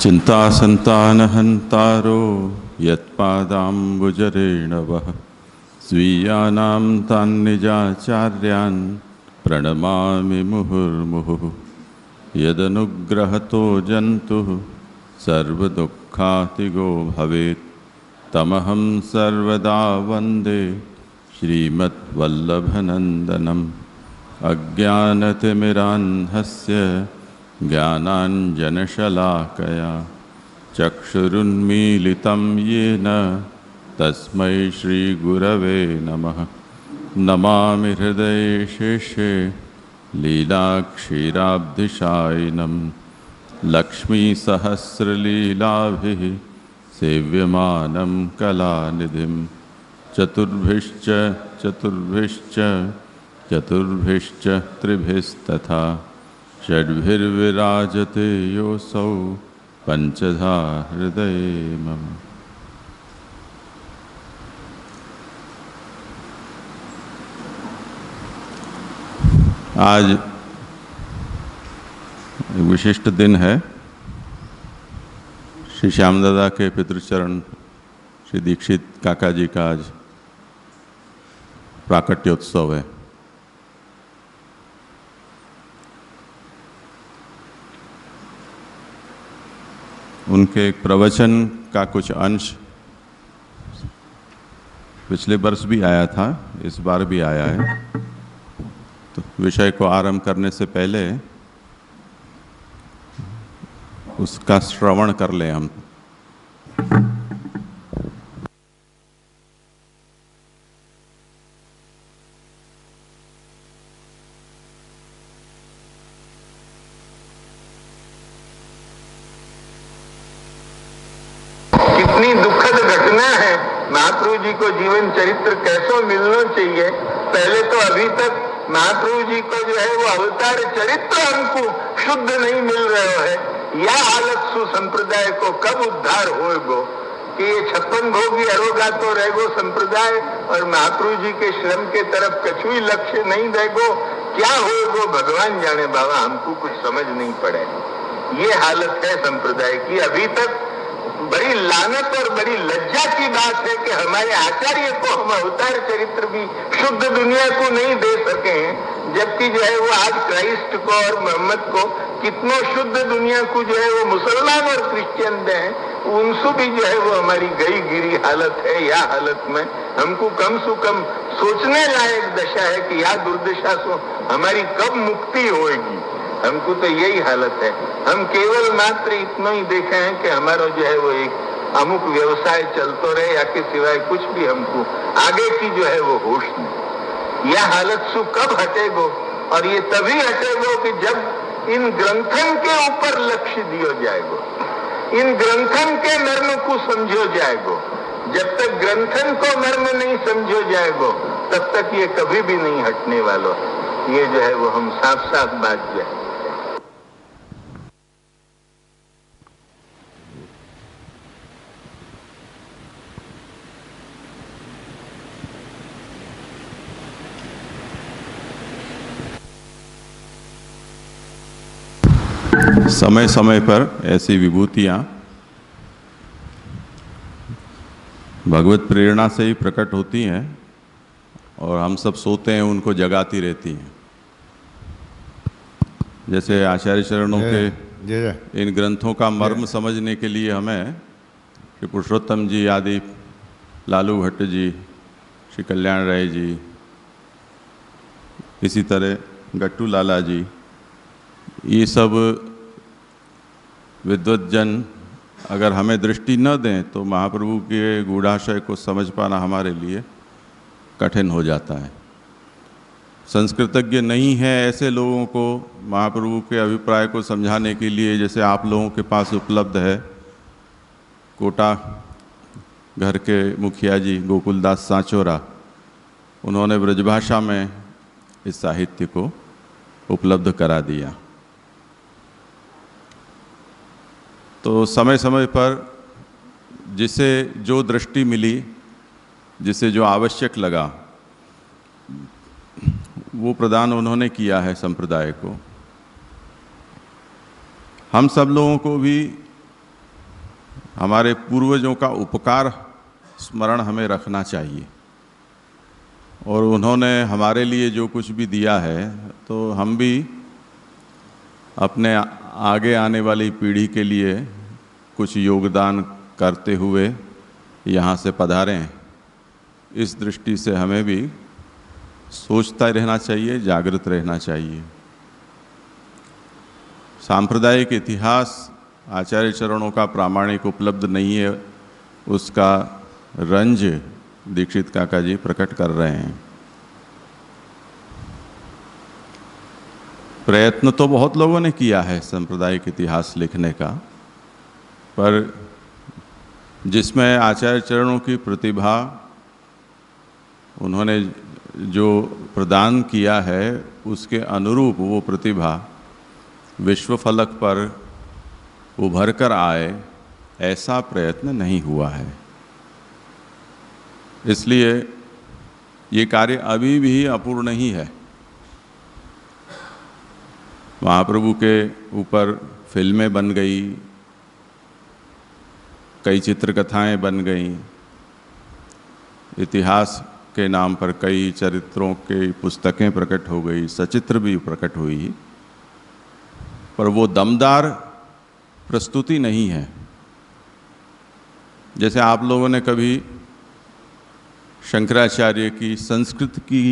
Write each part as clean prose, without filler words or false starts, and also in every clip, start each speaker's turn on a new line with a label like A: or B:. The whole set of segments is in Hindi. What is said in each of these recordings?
A: चिन्तासन्तानहन्तारो यत्पादाम्बुजरेणवः स्वीयानां तान्निजाचार्यान् प्रणमामि मुहुर्मुहुः। यदनुग्रहतो जन्तुः सर्वदुःखातिगो भवेत् तमहं सर्वदा वन्दे श्रीमद्वल्लभनन्दनम्। अज्ञानतिमिरान्धस्य ज्ञानाञ्जनशलाकया चक्षुरुन्मीलितं येन तस्मै श्रीगुरवे नमः। नमामि हृदये शेषे लीलाक्षीराब्धिशायिनं लक्ष्मीसहस्रलीलाभिः सेव्यमानं कलानिधिं। चतुर्भिश्च चतुर्भिश्च चतुर्भिश्च त्रिभिस्तथा षड्भिर्विराजते योऽसौ पंचधा हृदये मम। आज एक विशिष्ट दिन है। श्री श्याम दादा के पितृचरण श्री दीक्षित काका जी का आज प्राकट्योत्सव है। उनके एक प्रवचन का कुछ अंश पिछले वर्ष भी आया था, इस बार भी आया है। तो विषय को आरंभ करने से पहले उसका श्रवण कर लें हम।
B: कितनी दुखद घटना है। महाप्रभु जी को जीवन चरित्र कैसो मिलना चाहिए। पहले तो अभी तक महाप्रभु जी को जो है वो अवतार चरित्र हमको शुद्ध नहीं मिल रहा है। यह हालत सुसंप्रदाय को कब उद्धार होएगो कि ये 56 भोगी अरोगा तो रहेगो संप्रदाय और महाप्रभु जी के श्रम के तरफ कछुई लक्ष्य नहीं देगो। क्या होएगो भगवान जाने बाबा, हमको कुछ समझ नहीं पड़े। ये हालत है संप्रदाय की। अभी तक बड़ी लानत और बड़ी लज्जा की बात है कि हमारे आचार्य को हम अवतार चरित्र भी शुद्ध दुनिया को नहीं दे सके हैं, जबकि जो है वो आज क्राइस्ट को और मोहम्मद को कितनों शुद्ध दुनिया को जो है वो मुसलमान और क्रिश्चियन दे हैं। उनसे भी जो है वो हमारी गई गिरी हालत है। यह हालत में हमको कम से कम सोचने लायक दशा है कि यह दुर्दशा से हमारी कब मुक्ति होएगी। हमको तो यही हालत है। हम केवल मात्र इतना ही देखे हैं कि हमारा जो है वो एक अमुक व्यवसाय चलते रहे या के सिवाय कुछ भी हमको आगे की जो है वो होश नहीं। यह हालत सु कब हटेगो, और ये तभी हटेगो कि जब इन ग्रंथन के ऊपर लक्ष्य दियो जाएगो, इन ग्रंथन के मर्म को समझो जाएगो। जब तक ग्रंथन को मर्म नहीं समझो जाएगो तब तक ये कभी भी नहीं हटने वाला। ये जो है वो हम साफ साफ बात जो है।
A: समय समय पर ऐसी विभूतियाँ भगवत प्रेरणा से ही प्रकट होती हैं और हम सब सोते हैं उनको जगाती रहती हैं। जैसे आचार्य चरणों के इन ग्रंथों का मर्म समझने के लिए हमें श्री पुरुषोत्तम जी आदि, लालू भट्ट जी, श्री कल्याण राय जी, इसी तरह गट्टू लाला जी, ये सब विद्वज्जन अगर हमें दृष्टि न दें तो महाप्रभु के गूढ़ाशय को समझ पाना हमारे लिए कठिन हो जाता है। संस्कृतज्ञ नहीं है ऐसे लोगों को महाप्रभु के अभिप्राय को समझाने के लिए, जैसे आप लोगों के पास उपलब्ध है, कोटा घर के मुखिया जी गोकुलदास सांचोरा, उन्होंने ब्रजभाषा में इस साहित्य को उपलब्ध करा दिया। तो समय समय पर जिसे जो दृष्टि मिली, जिसे जो आवश्यक लगा, वो प्रदान उन्होंने किया है संप्रदाय को। हम सब लोगों को भी हमारे पूर्वजों का उपकार स्मरण हमें रखना चाहिए, और उन्होंने हमारे लिए जो कुछ भी दिया है तो हम भी अपने आगे आने वाली पीढ़ी के लिए कुछ योगदान करते हुए यहाँ से पधारे हैं। इस दृष्टि से हमें भी सोचता रहना चाहिए, जागृत रहना चाहिए। सांप्रदायिक इतिहास आचार्य चरणों का प्रामाणिक उपलब्ध नहीं है, उसका रंज दीक्षित काका जी प्रकट कर रहे हैं। प्रयत्न तो बहुत लोगों ने किया है सांप्रदायिक इतिहास लिखने का, पर जिसमें आचार्य चरणों की प्रतिभा उन्होंने जो प्रदान किया है उसके अनुरूप वो प्रतिभा विश्व फलक पर उभर कर आए, ऐसा प्रयत्न नहीं हुआ है। इसलिए ये कार्य अभी भी अपूर्ण ही है। महाप्रभु के ऊपर फिल्में बन गई, कई चित्रकथाएं बन गईं, इतिहास के नाम पर कई चरित्रों की पुस्तकें प्रकट हो गई, सचित्र भी प्रकट हुई, पर वो दमदार प्रस्तुति नहीं है। जैसे आप लोगों ने कभी शंकराचार्य की संस्कृत की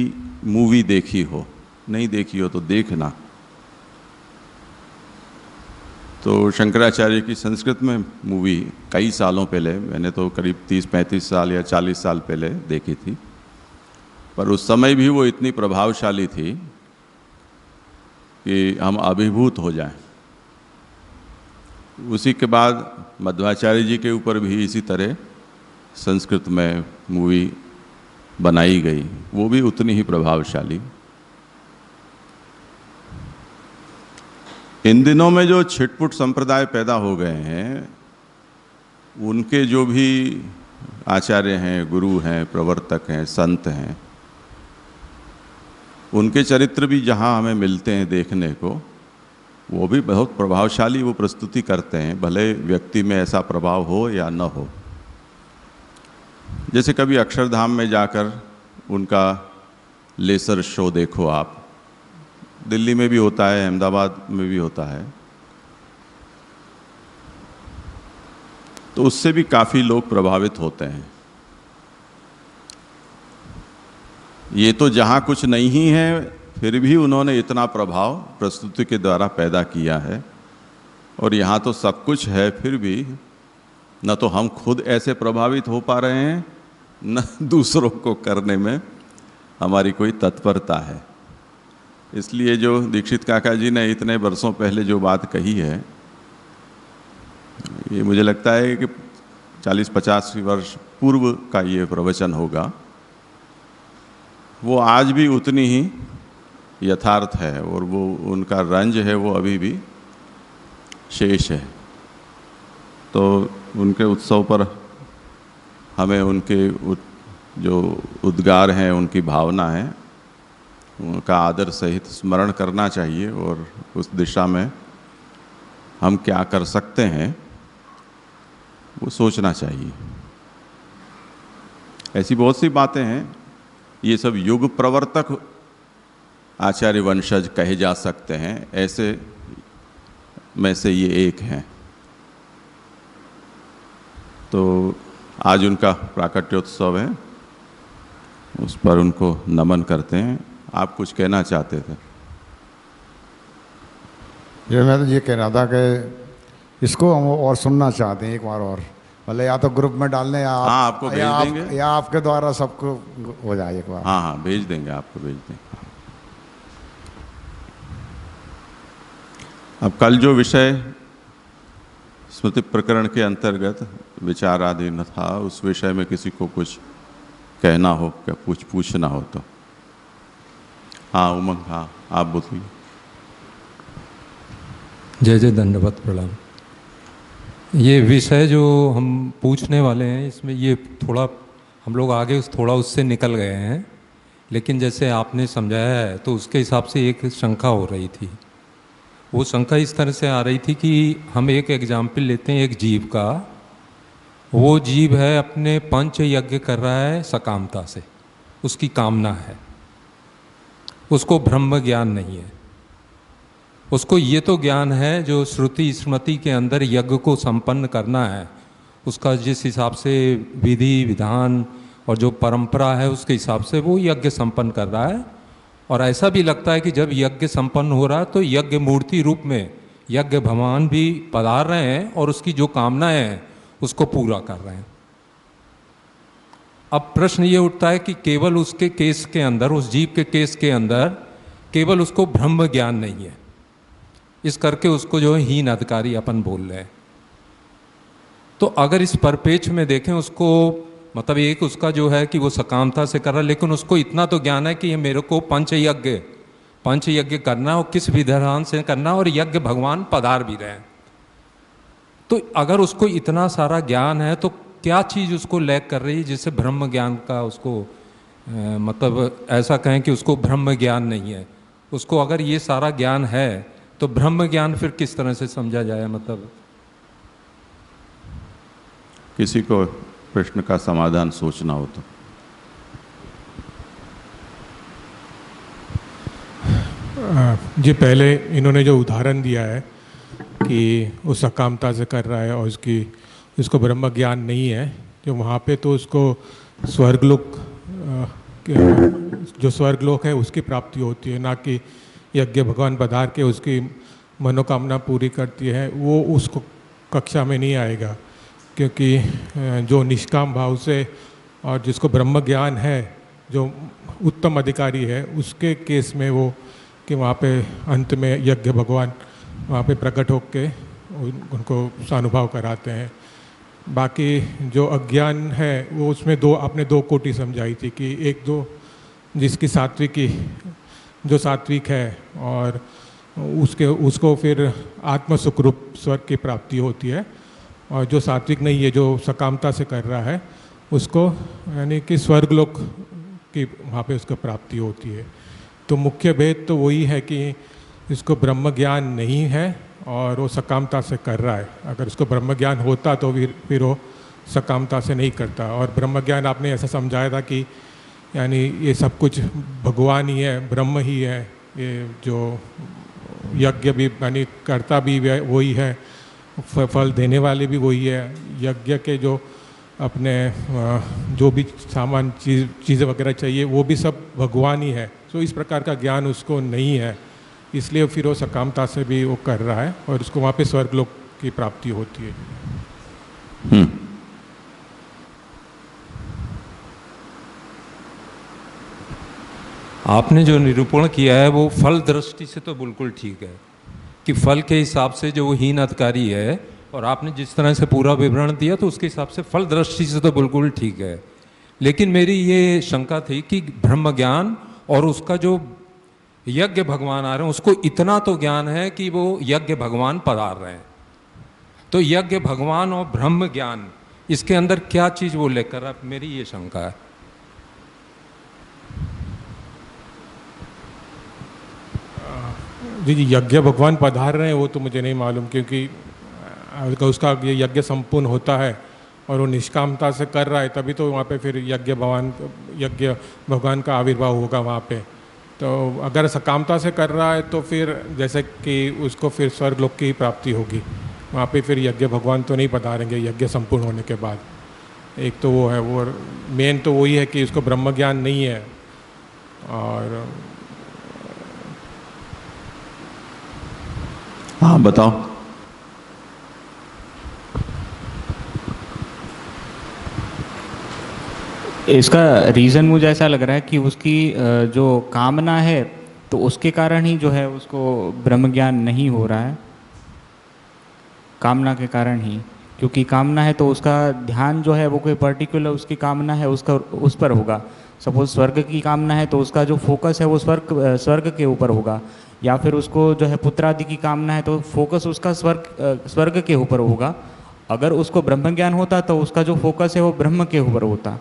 A: मूवी देखी हो, नहीं देखी हो तो देखना। तो शंकराचार्य की संस्कृत में मूवी कई सालों पहले, मैंने तो करीब 30-35 साल या 40 साल पहले देखी थी, पर उस समय भी वो इतनी प्रभावशाली थी कि हम अभिभूत हो जाएं। उसी के बाद मध्वाचार्य जी के ऊपर भी इसी तरह संस्कृत में मूवी बनाई गई, वो भी उतनी ही प्रभावशाली। इन दिनों में जो छिटपुट संप्रदाय पैदा हो गए हैं, उनके जो भी आचार्य हैं, गुरु हैं, प्रवर्तक हैं, संत हैं, उनके चरित्र भी जहाँ हमें मिलते हैं देखने को, वो भी बहुत प्रभावशाली वो प्रस्तुति करते हैं, भले व्यक्ति में ऐसा प्रभाव हो या न हो। जैसे कभी अक्षरधाम में जाकर उनका लेसर शो देखो आप, दिल्ली में भी होता है, अहमदाबाद में भी होता है, तो उससे भी काफ़ी लोग प्रभावित होते हैं। ये तो जहाँ कुछ नहीं है फिर भी उन्होंने इतना प्रभाव प्रस्तुति के द्वारा पैदा किया है, और यहाँ तो सब कुछ है फिर भी न तो हम खुद ऐसे प्रभावित हो पा रहे हैं, न दूसरों को करने में हमारी कोई तत्परता है। इसलिए जो दीक्षित काका जी ने इतने वर्षों पहले जो बात कही है, ये मुझे लगता है कि 40-50 वर्ष पूर्व का ये प्रवचन होगा, वो आज भी उतनी ही यथार्थ है, और वो उनका रंज है वो अभी भी शेष है। तो उनके उत्सव पर हमें उनके जो उद्गार हैं, उनकी भावना है, उनका आदर सहित स्मरण करना चाहिए, और उस दिशा में हम क्या कर सकते हैं वो सोचना चाहिए। ऐसी बहुत सी बातें हैं, ये सब युग प्रवर्तक आचार्य वंशज कहे जा सकते हैं, ऐसे में से ये एक हैं। तो आज उनका प्राकट्योत्सव है, उस पर उनको नमन करते हैं। आप कुछ कहना चाहते थे?
C: मैं तो ये कह रहा था कि इसको हम और सुनना चाहते हैं एक बार और, भले या तो ग्रुप में डालने या
A: हाँ, आपको भेज देंगे,
C: या आपके द्वारा सबको हो जाए एक बार।
A: हाँ, भेज देंगे, आपको भेज देंगे। अब कल जो विषय स्मृति प्रकरण के अंतर्गत विचाराधीन था, उस विषय में किसी को कुछ कहना हो, क्या कुछ पूछना हो तो? हाँ उमंग, हाँ आप बोलिए।
D: जय जय, दंडवत प्रणाम। ये विषय जो हम पूछने वाले हैं, इसमें ये थोड़ा हम लोग आगे थोड़ा उससे निकल गए हैं, लेकिन जैसे आपने समझाया है तो उसके हिसाब से एक शंका हो रही थी। वो शंका इस तरह से आ रही थी कि हम एक एग्जाम्पल लेते हैं एक जीव का, वो जीव है अपने पंच यज्ञ कर रहा है सकामता से, उसकी कामना है, उसको ब्रह्म ज्ञान नहीं है। उसको ये तो ज्ञान है जो श्रुति स्मृति के अंदर यज्ञ को संपन्न करना है, उसका जिस हिसाब से विधि विधान और जो परंपरा है उसके हिसाब से वो यज्ञ संपन्न कर रहा है। और ऐसा भी लगता है कि जब यज्ञ संपन्न हो रहा है तो यज्ञ मूर्ति रूप में यज्ञ भगवान भी पधार रहे हैं और उसकी जो कामनाएं हैं उसको पूरा कर रहे हैं। अब प्रश्न ये उठता है कि केवल उसके केस के अंदर, उस जीव के केस के अंदर केवल उसको ब्रह्म ज्ञान नहीं है, इस करके उसको जो है हीन अधिकारी अपन बोल रहे हैं। तो अगर इस परिपेक्ष में देखें उसको, मतलब एक उसका जो है कि वो सकामता से कर रहा है, लेकिन उसको इतना तो ज्ञान है कि ये मेरे को पंच यज्ञ करना और किस विधान से करना, और यज्ञ भगवान पधार भी रहे हैं। तो अगर उसको इतना सारा ज्ञान है तो क्या चीज़ उसको लैक कर रही है जिससे ब्रह्म ज्ञान का उसको मतलब ऐसा कहें कि उसको ब्रह्म ज्ञान नहीं है। उसको अगर ये सारा ज्ञान है तो ब्रह्म ज्ञान फिर किस तरह से समझा जाए? मतलब
A: किसी को प्रश्न का समाधान सोचना हो तो।
E: जी, पहले इन्होंने जो उदाहरण दिया है कि वो सकामता से कर रहा है और उसको ब्रह्म ज्ञान नहीं है, जो वहाँ पे तो उसको स्वर्गलोक, जो स्वर्गलोक है उसकी प्राप्ति होती है, ना कि यज्ञ भगवान पधार के उसकी मनोकामना पूरी करती है। वो उसको कक्षा में नहीं आएगा, क्योंकि जो निष्काम भाव से और जिसको ब्रह्म ज्ञान है, जो उत्तम अधिकारी है, उसके केस में वो कि वहाँ पे अंत में यज्ञ भगवान वहाँ पे प्रकट होकर उनको सानुभव कराते हैं। बाकी जो अज्ञान है वो उसमें आपने दो कोटि समझाई थी कि एक दो जिसकी सात्विकी, जो सात्विक है और उसको फिर आत्म सुख रूप स्वर्ग की प्राप्ति होती है, और जो सात्विक नहीं है, जो सकामता से कर रहा है, उसको यानी कि स्वर्गलोक की वहाँ पे उसको प्राप्ति होती है। तो मुख्य भेद तो वही है कि इसको ब्रह्म ज्ञान नहीं है और वो सकामता से कर रहा है। अगर उसको ब्रह्म ज्ञान होता तो फिर वो सकामता से नहीं करता। और ब्रह्म ज्ञान आपने ऐसा समझाया था कि यानी ये सब कुछ भगवान ही है, ब्रह्म ही है, ये जो यज्ञ भी यानी कर्ता भी वही है, फल देने वाले भी वही है, यज्ञ के जो अपने जो भी सामान चीज़ें वगैरह चाहिए वो भी सब भगवान ही है। तो इस प्रकार का ज्ञान उसको नहीं है, इसलिए फिर वो सकामता से भी वो कर रहा है और उसको वहाँ पे स्वर्गलोक की प्राप्ति होती है।
D: आपने जो निरूपण किया है वो फल दृष्टि से तो बिल्कुल ठीक है कि फल के हिसाब से जो वो हीन अधिकारी है, और आपने जिस तरह से पूरा विवरण दिया तो उसके हिसाब से फल दृष्टि से तो बिल्कुल ठीक है। लेकिन मेरी ये शंका थी कि ब्रह्म ज्ञान और उसका जो यज्ञ भगवान आ रहे हैं उसको इतना तो ज्ञान है कि वो यज्ञ भगवान पधार रहे हैं, तो यज्ञ भगवान और ब्रह्म ज्ञान इसके अंदर क्या चीज़ वो लेकर, अब मेरी ये शंका है।
E: जी, यज्ञ भगवान पधार रहे हैं वो तो मुझे नहीं मालूम, क्योंकि उसका ये यज्ञ संपूर्ण होता है और वो निष्कामता से कर रहा है, तभी तो वहाँ पे फिर यज्ञ भगवान का आविर्भाव होगा वहाँ पे। तो अगर सकामता से कर रहा है तो फिर जैसे कि उसको फिर स्वर्गलोक की प्राप्ति होगी, वहाँ पे फिर यज्ञ भगवान तो नहीं पधारेंगे यज्ञ संपूर्ण होने के बाद। एक तो वो है, वो मेन तो वही है कि उसको ब्रह्म ज्ञान नहीं है। और
A: हाँ बताओ।
F: इसका रीज़न मुझे ऐसा लग रहा है कि उसकी जो कामना है तो उसके कारण ही जो है उसको ब्रह्म ज्ञान नहीं हो रहा है, कामना के कारण ही। क्योंकि कामना है तो उसका ध्यान जो है वो कोई पर्टिकुलर उसकी कामना है उसका उस पर होगा। सपोज स्वर्ग की कामना है तो उसका जो फोकस है वो स्वर्ग के ऊपर होगा, या फिर उसको जो है पुत्र आदि की कामना है तो फोकस उसका स्वर्ग के ऊपर होगा। अगर उसको ब्रह्म ज्ञान होता तो उसका जो फोकस है वो ब्रह्म के ऊपर होता।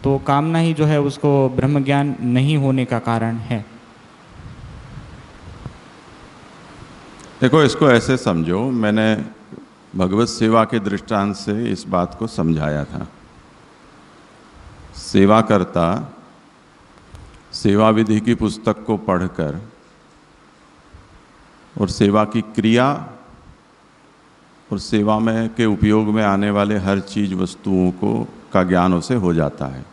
F: तो कामना ही जो है उसको ब्रह्म ज्ञान नहीं होने का कारण है।
A: देखो, इसको ऐसे समझो, मैंने भगवत सेवा के दृष्टांत से इस बात को समझाया था। सेवा करता सेवा विधि की पुस्तक को पढ़कर और सेवा की क्रिया और सेवा में के उपयोग में आने वाले हर चीज वस्तुओं को का ज्ञान उसे हो जाता है,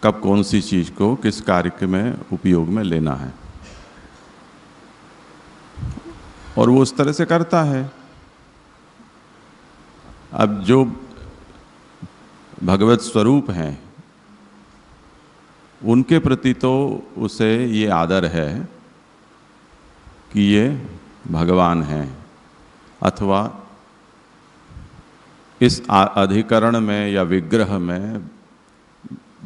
A: कब कौन सी चीज को किस कार्य में उपयोग में लेना है, और वो उस तरह से करता है। अब जो भगवत स्वरूप हैं उनके प्रति तो उसे ये आदर है कि ये भगवान हैं, अथवा इस अधिकरण में या विग्रह में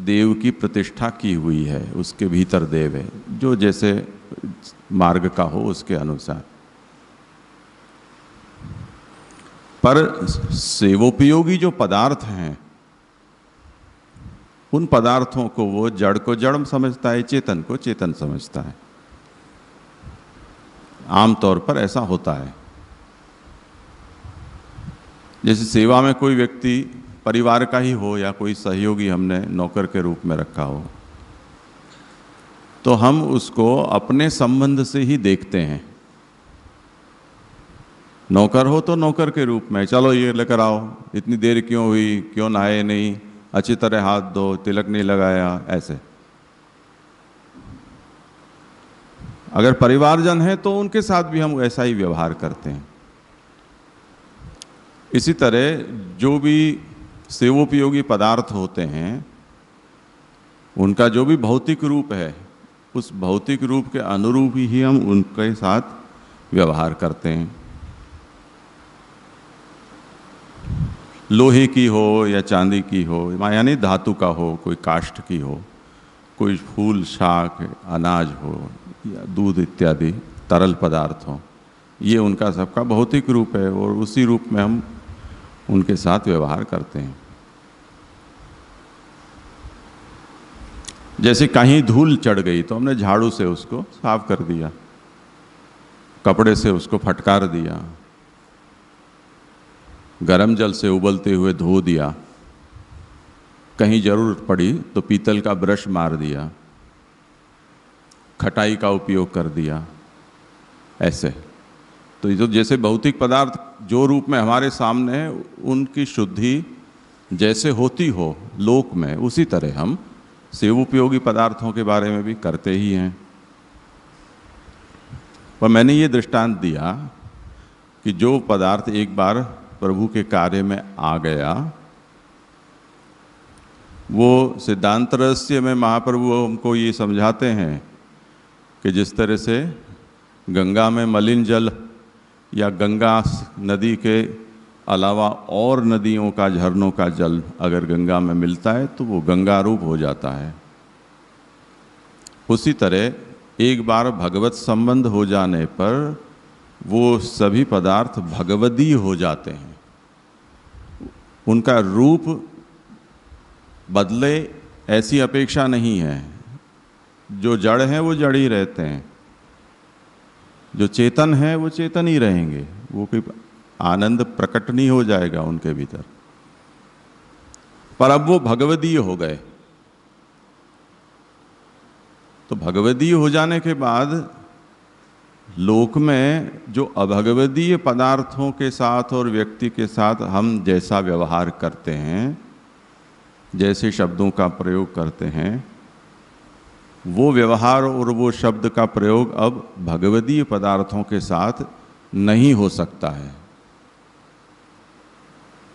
A: देव की प्रतिष्ठा की हुई है, उसके भीतर देव है, जो जैसे मार्ग का हो उसके अनुसार। पर सेवोपयोगी जो पदार्थ हैं उन पदार्थों को वो जड़ को जड़ समझता है, चेतन को चेतन समझता है। आमतौर पर ऐसा होता है। जैसे सेवा में कोई व्यक्ति परिवार का ही हो या कोई सहयोगी हमने नौकर के रूप में रखा हो, तो हम उसको अपने संबंध से ही देखते हैं। नौकर हो तो नौकर के रूप में, चलो ये लेकर आओ, इतनी देर क्यों हुई, क्यों नहाए नहीं, अच्छी तरह हाथ धो, तिलक नहीं लगाया, ऐसे। अगर परिवारजन है तो उनके साथ भी हम ऐसा ही व्यवहार करते हैं। इसी तरह जो भी सेवोपयोगी पदार्थ होते हैं उनका जो भी भौतिक रूप है, उस भौतिक रूप के अनुरूप ही हम उनके साथ व्यवहार करते हैं। लोहे की हो या चांदी की हो, यानी धातु का हो, कोई काष्ठ की हो, कोई फूल शाक अनाज हो या दूध इत्यादि तरल पदार्थ हो, ये उनका सबका भौतिक रूप है और उसी रूप में हम उनके साथ व्यवहार करते हैं। जैसे कहीं धूल चढ़ गई तो हमने झाड़ू से उसको साफ कर दिया, कपड़े से उसको फटकार दिया, गरम जल से उबलते हुए धो दिया, कहीं जरूरत पड़ी तो पीतल का ब्रश मार दिया, खटाई का उपयोग कर दिया, ऐसे। तो ये जो जैसे भौतिक पदार्थ जो रूप में हमारे सामने है उनकी शुद्धि जैसे होती हो लोक में, उसी तरह हम सेवोपयोगी पदार्थों के बारे में भी करते ही हैं। पर मैंने ये दृष्टांत दिया कि जो पदार्थ एक बार प्रभु के कार्य में आ गया, वो सिद्धांत रहस्य में महाप्रभु हमको ये समझाते हैं कि जिस तरह से गंगा में मलिन जल या गंगा नदी के अलावा और नदियों का, झरनों का जल अगर गंगा में मिलता है तो वो गंगा रूप हो जाता है, उसी तरह एक बार भगवत संबंध हो जाने पर वो सभी पदार्थ भगवदीय हो जाते हैं। उनका रूप बदले ऐसी अपेक्षा नहीं है। जो जड़ हैं वो जड़ ही रहते हैं, जो चेतन है वो चेतन ही रहेंगे, वो कोई आनंद प्रकट नहीं हो जाएगा उनके भीतर। पर अब वो भगवदीय हो गए, तो भगवदीय हो जाने के बाद लोक में जो अभगवदीय पदार्थों के साथ और व्यक्ति के साथ हम जैसा व्यवहार करते हैं, जैसे शब्दों का प्रयोग करते हैं, वो व्यवहार और वो शब्द का प्रयोग अब भगवदीय पदार्थों के साथ नहीं हो सकता है।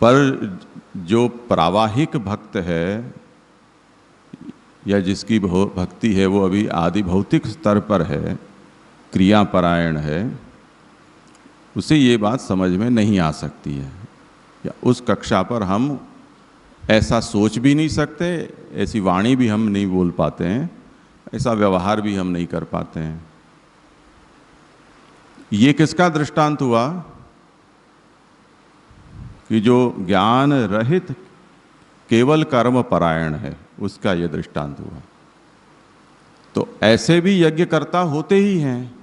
A: पर जो प्रावाहिक भक्त है या जिसकी भक्ति है वो अभी आदि भौतिक स्तर पर है, क्रियापरायण है, उसे ये बात समझ में नहीं आ सकती है, या उस कक्षा पर हम ऐसा सोच भी नहीं सकते, ऐसी वाणी भी हम नहीं बोल पाते हैं, ऐसा व्यवहार भी हम नहीं कर पाते हैं। ये किसका दृष्टांत हुआ कि जो ज्ञान रहित केवल कर्म परायण है, उसका ये दृष्टांत हुआ। तो ऐसे भी यज्ञकर्ता होते ही हैं।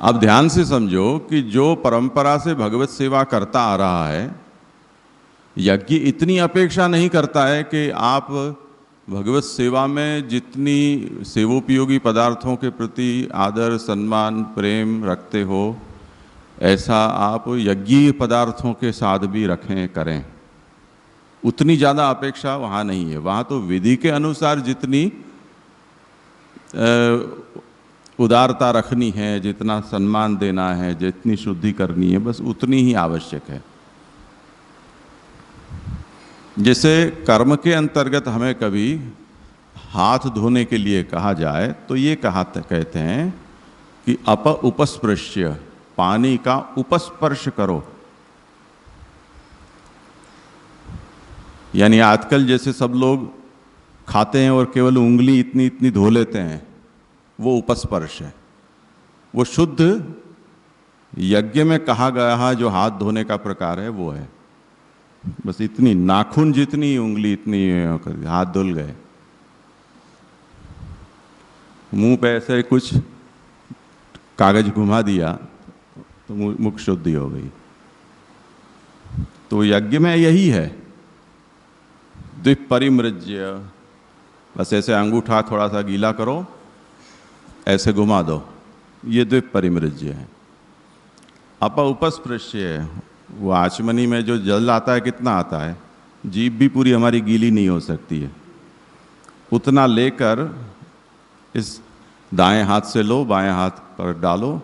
A: अब ध्यान से समझो कि जो परंपरा से भगवत सेवा करता आ रहा है, यज्ञ इतनी अपेक्षा नहीं करता है कि आप भगवत सेवा में जितनी सेवोपयोगी पदार्थों के प्रति आदर, सम्मान, प्रेम रखते हो, ऐसा आप यज्ञीय पदार्थों के साथ भी रखें, करें। उतनी ज़्यादा अपेक्षा वहाँ नहीं है। वहाँ तो विधि के अनुसार जितनी उदारता रखनी है, जितना सम्मान देना है, जितनी शुद्धि करनी है, बस उतनी ही आवश्यक है। जैसे कर्म के अंतर्गत हमें कभी हाथ धोने के लिए कहा जाए तो ये कहते हैं कि उपस्पृश्य, पानी का उपस्पर्श करो। यानी आजकल जैसे सब लोग खाते हैं और केवल उंगली इतनी इतनी धो लेते हैं, वो उपस्पर्श है। वो शुद्ध यज्ञ में कहा गया है जो हाथ धोने का प्रकार है वो है। बस इतनी, नाखून जितनी उंगली इतनी हाथ धुल गए। मुंह पे ऐसे कुछ कागज घुमा दिया तो मुख शुद्धि हो गई। तो यज्ञ में यही है, द्विप परिमृज्य, बस ऐसे अंगूठा थोड़ा सा गीला करो, ऐसे घुमा दो, ये द्विप परिमृज्य है। उपस्पृश्य है, वो आचमनी में जो जल आता है कितना आता है, जीभ भी पूरी हमारी गीली नहीं हो सकती है, उतना लेकर इस दाएं हाथ से लो, बाएं हाथ पर डालो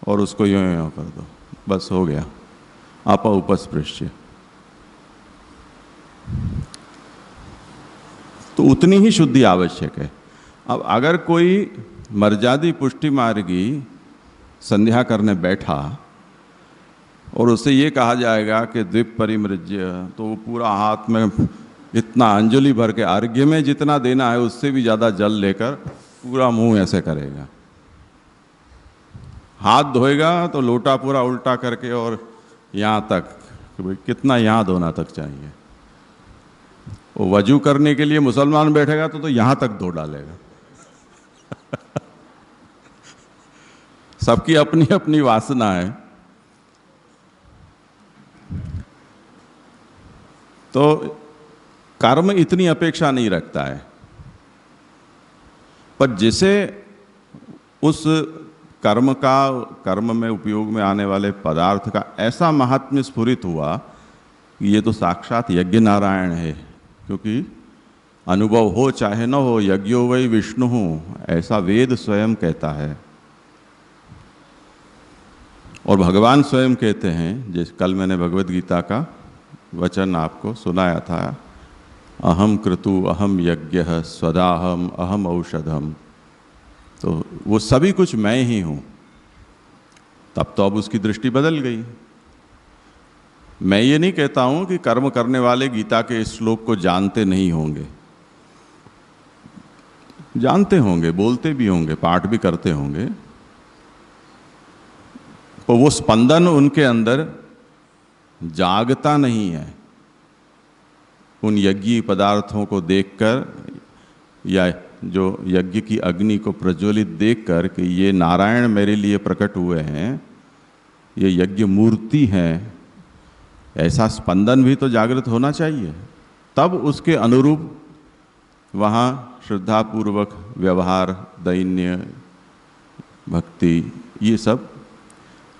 A: और उसको यूं यूं कर दो, बस हो गया उपस्पृश्य। तो उतनी ही शुद्धि आवश्यक है। अब अगर कोई मर्यादी पुष्टि मार्गी संध्या करने बैठा और उससे ये कहा जाएगा कि द्विप परिमृज्य, तो वो पूरा हाथ में इतना अंजलि भर के, अर्घ्य में जितना देना है उससे भी ज़्यादा जल लेकर पूरा मुंह ऐसे करेगा। हाथ धोएगा तो लोटा पूरा उल्टा करके और यहाँ तक, कितना यहाँ धोना तक चाहिए। वो वजू करने के लिए मुसलमान बैठेगा तो यहाँ तक धो डालेगा। सबकी अपनी अपनी वासना है। तो कर्म इतनी अपेक्षा नहीं रखता है, पर जिसे उस कर्म में उपयोग में आने वाले पदार्थ का ऐसा महात्म्य स्फुरित हुआ कि ये तो साक्षात यज्ञ नारायण है, क्योंकि अनुभव हो चाहे न हो, यज्ञो वै विष्णु, ऐसा वेद स्वयं कहता है। और भगवान स्वयं कहते हैं, जैसे कल मैंने भगवद गीता का वचन आपको सुनाया था, अहम क्रतु अहम यज्ञ स्वदाहम अहम औषधम। तो वो सभी कुछ मैं ही हूँ। तब तो अब उसकी दृष्टि बदल गई। मैं ये नहीं कहता हूँ कि कर्म करने वाले गीता के इस श्लोक को जानते नहीं होंगे, जानते होंगे, बोलते भी होंगे, पाठ भी करते होंगे, तो वो स्पंदन उनके अंदर जागता नहीं है। उन यज्ञीय पदार्थों को देखकर या जो यज्ञ की अग्नि को प्रज्वलित देखकर कि ये नारायण मेरे लिए प्रकट हुए हैं, ये यज्ञ मूर्ति हैं, ऐसा स्पंदन भी तो जागृत होना चाहिए। तब उसके अनुरूप वहाँ श्रद्धापूर्वक व्यवहार, दैन्य, भक्ति, ये सब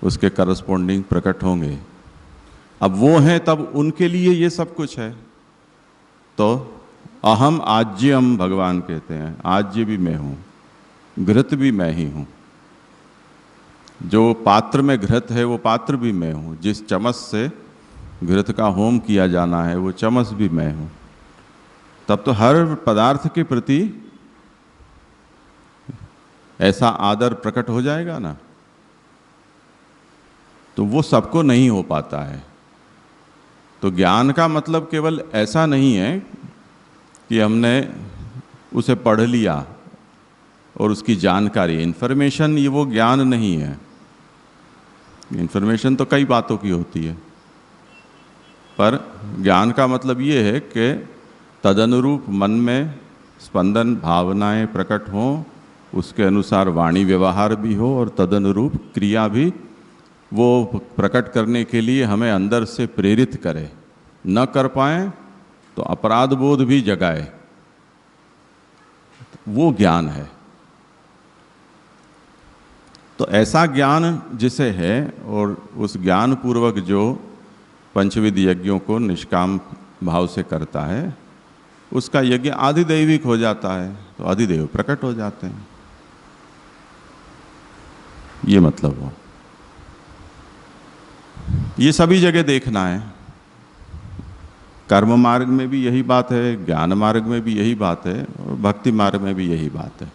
A: उसके करस्पॉन्डिंग प्रकट होंगे। अब वो हैं, तब उनके लिए ये सब कुछ है। तो अहम आज्यम भगवान कहते हैं, आज्य भी मैं हूँ, घृत भी मैं ही हूँ। जो पात्र में घृत है वो पात्र भी मैं हूँ, जिस चम्मच से घृत का होम किया जाना है वो चम्मच भी मैं हूँ। तब तो हर पदार्थ के प्रति ऐसा आदर प्रकट हो जाएगा ना। तो वो सबको नहीं हो पाता है। तो ज्ञान का मतलब केवल ऐसा नहीं है कि हमने उसे पढ़ लिया और उसकी जानकारी, इन्फॉर्मेशन, ये वो ज्ञान नहीं है। इन्फॉर्मेशन तो कई बातों की होती है, पर ज्ञान का मतलब ये है कि तदनुरूप मन में स्पंदन, भावनाएं प्रकट हों उसके अनुसार वाणी व्यवहार भी हो और तदनुरूप क्रिया भी वो प्रकट करने के लिए हमें अंदर से प्रेरित करे। न कर पाए तो अपराध बोध भी जगाए, वो ज्ञान है। तो ऐसा ज्ञान जिसे है और उस ज्ञान पूर्वक जो पंचविध यज्ञों को निष्काम भाव से करता है, उसका यज्ञ आधिदैविक हो जाता है, तो आधिदैव प्रकट हो जाते हैं। ये मतलब हो, ये सभी जगह देखना है। कर्म मार्ग में भी यही बात है, ज्ञान मार्ग में भी यही बात है, और भक्ति मार्ग में भी यही बात है।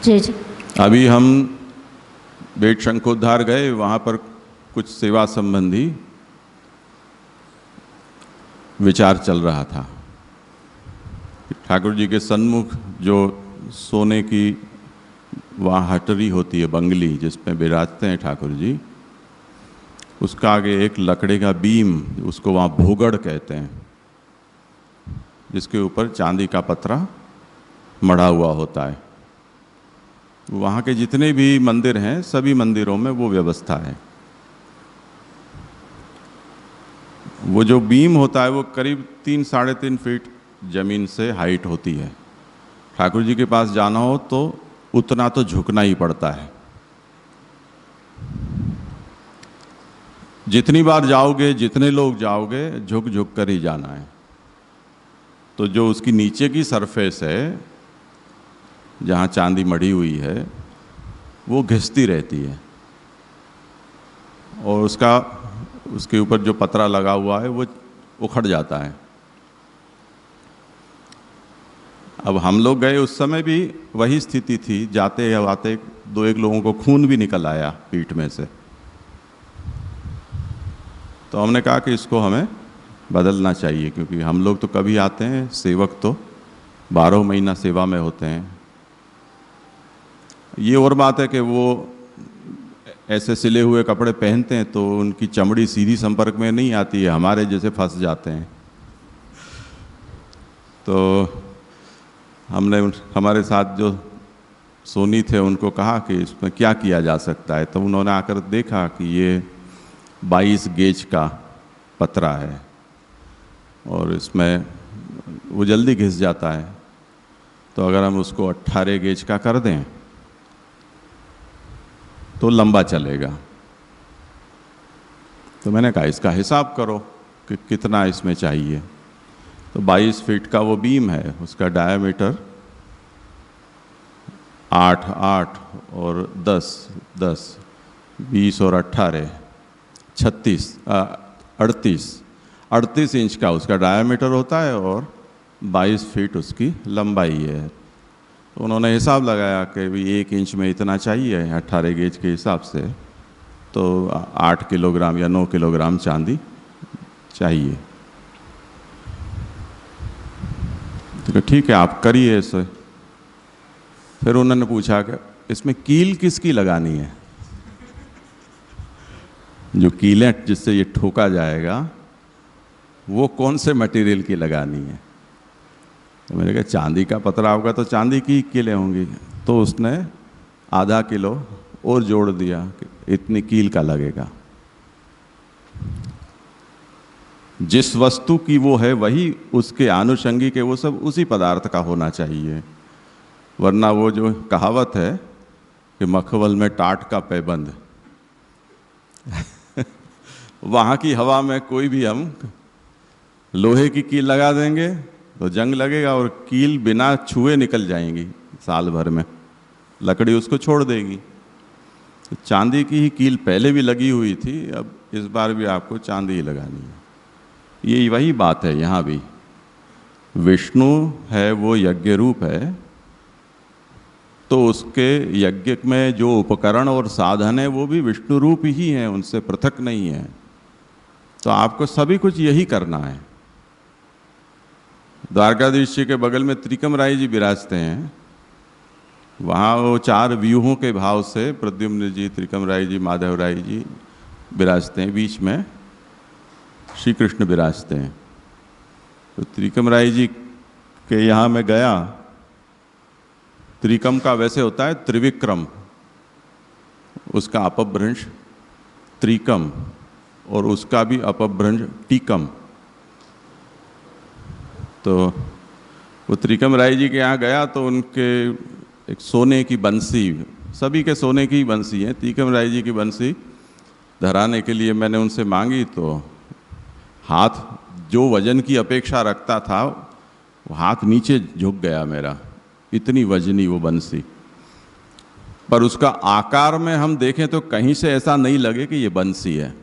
G: जी जी।
A: अभी हम बेट शंखोद्धार गए, वहाँ पर कुछ सेवा संबंधी विचार चल रहा था। ठाकुर जी के सन्मुख जो सोने की वहाँ हटरी होती है, बंगली जिसमें विराजते हैं ठाकुर जी, उसका आगे एक लकड़े का बीम, उसको वहाँ भोगड़ कहते हैं, जिसके ऊपर चांदी का पतरा मढ़ा हुआ होता है। वहाँ के जितने भी मंदिर हैं, सभी मंदिरों में वो व्यवस्था है। वो जो बीम होता है वो करीब 3-3.5 फीट जमीन से हाइट होती है। ठाकुर जी के पास जाना हो तो उतना तो झुकना ही पड़ता है। जितनी बार जाओगे, जितने लोग जाओगे, झुक झुक कर ही जाना है। तो जो उसकी नीचे की सरफेस है, जहाँ चांदी मढ़ी हुई है, वो घिसती रहती है, और उसके ऊपर जो पतरा लगा हुआ है वो उखड़ जाता है। अब हम लोग गए, उस समय भी वही स्थिति थी। जाते आते 2-1 लोगों को खून भी निकल आया पीठ में से। तो हमने कहा कि इसको हमें बदलना चाहिए, क्योंकि हम लोग तो कभी आते हैं, सेवक तो 12 महीना सेवा में होते हैं। ये और बात है कि वो ऐसे सिले हुए कपड़े पहनते हैं तो उनकी चमड़ी सीधी संपर्क में नहीं आती है, हमारे जैसे फंस जाते हैं। तो हमने हमारे साथ जो सोनी थे उनको कहा कि इसमें क्या किया जा सकता है। तो उन्होंने आकर देखा कि ये 22 गेज का पतरा है और इसमें वो जल्दी घिस जाता है। तो अगर हम उसको 18 गेज का कर दें तो लंबा चलेगा। तो मैंने कहा इसका हिसाब करो कि कितना इसमें चाहिए। तो 22 फीट का वो बीम है, उसका डायामीटर 8 और 10, 20 और 18, 36, 38 इंच का उसका डायामीटर होता है और 22 फीट उसकी लंबाई है। तो उन्होंने हिसाब लगाया कि भी 1 इंच में इतना चाहिए 18 गेज के हिसाब से, तो 8 किलोग्राम या 9 किलोग्राम चांदी चाहिए। तो ठीक है, आप करिए इसे। फिर उन्होंने पूछा कि इसमें कील किसकी लगानी है, जो कीलें जिससे ये ठोका जाएगा वो कौन से मटेरियल की लगानी है। तो मैंने कहा चांदी का पतरा होगा तो चांदी की कीलें होंगी। तो उसने आधा किलो और जोड़ दिया कि इतनी कील का लगेगा। जिस वस्तु की वो है वही उसके आनुषंगिक है, वो सब उसी पदार्थ का होना चाहिए। वरना वो जो कहावत है कि मखमल में टाट का पैबंद वहाँ की हवा में कोई भी हम लोहे की कील लगा देंगे तो जंग लगेगा और कील बिना छुए निकल जाएंगी, साल भर में लकड़ी उसको छोड़ देगी। तो चांदी की ही कील पहले भी लगी हुई थी, अब इस बार भी आपको चांदी ही लगानी है। ये वही बात है यहाँ भी। विष्णु है वो यज्ञ रूप है, तो उसके यज्ञ में जो उपकरण और साधन है वो भी विष्णु रूप ही हैं, उनसे पृथक नहीं है। तो आपको सभी कुछ यही करना है। द्वारकाधीश जी के बगल में त्रिकम राय जी विराजते हैं, वहाँ वो 4 व्यूहों के भाव से प्रद्युम्न जी, त्रिकम राय जी, माधव राय जी विराजते हैं, बीच में श्री कृष्ण विराजते हैं। तो त्रिकम राय जी के यहाँ मैं गया। त्रिकम का वैसे होता है त्रिविक्रम, उसका अपभ्रंश त्रिकम और उसका भी अपभ्रंश टीकम। तो वो त्रिकम राय जी के यहाँ गया तो उनके एक सोने की बंसी, सभी के सोने की बंसी है, त्रिकम राय जी की बंसी धराने के लिए मैंने उनसे मांगी तो हाथ जो वजन की अपेक्षा रखता था वो हाथ नीचे झुक गया मेरा, इतनी वजनी वो बंसी। पर उसका आकार में हम देखें तो कहीं से ऐसा नहीं लगे कि ये बंसी है।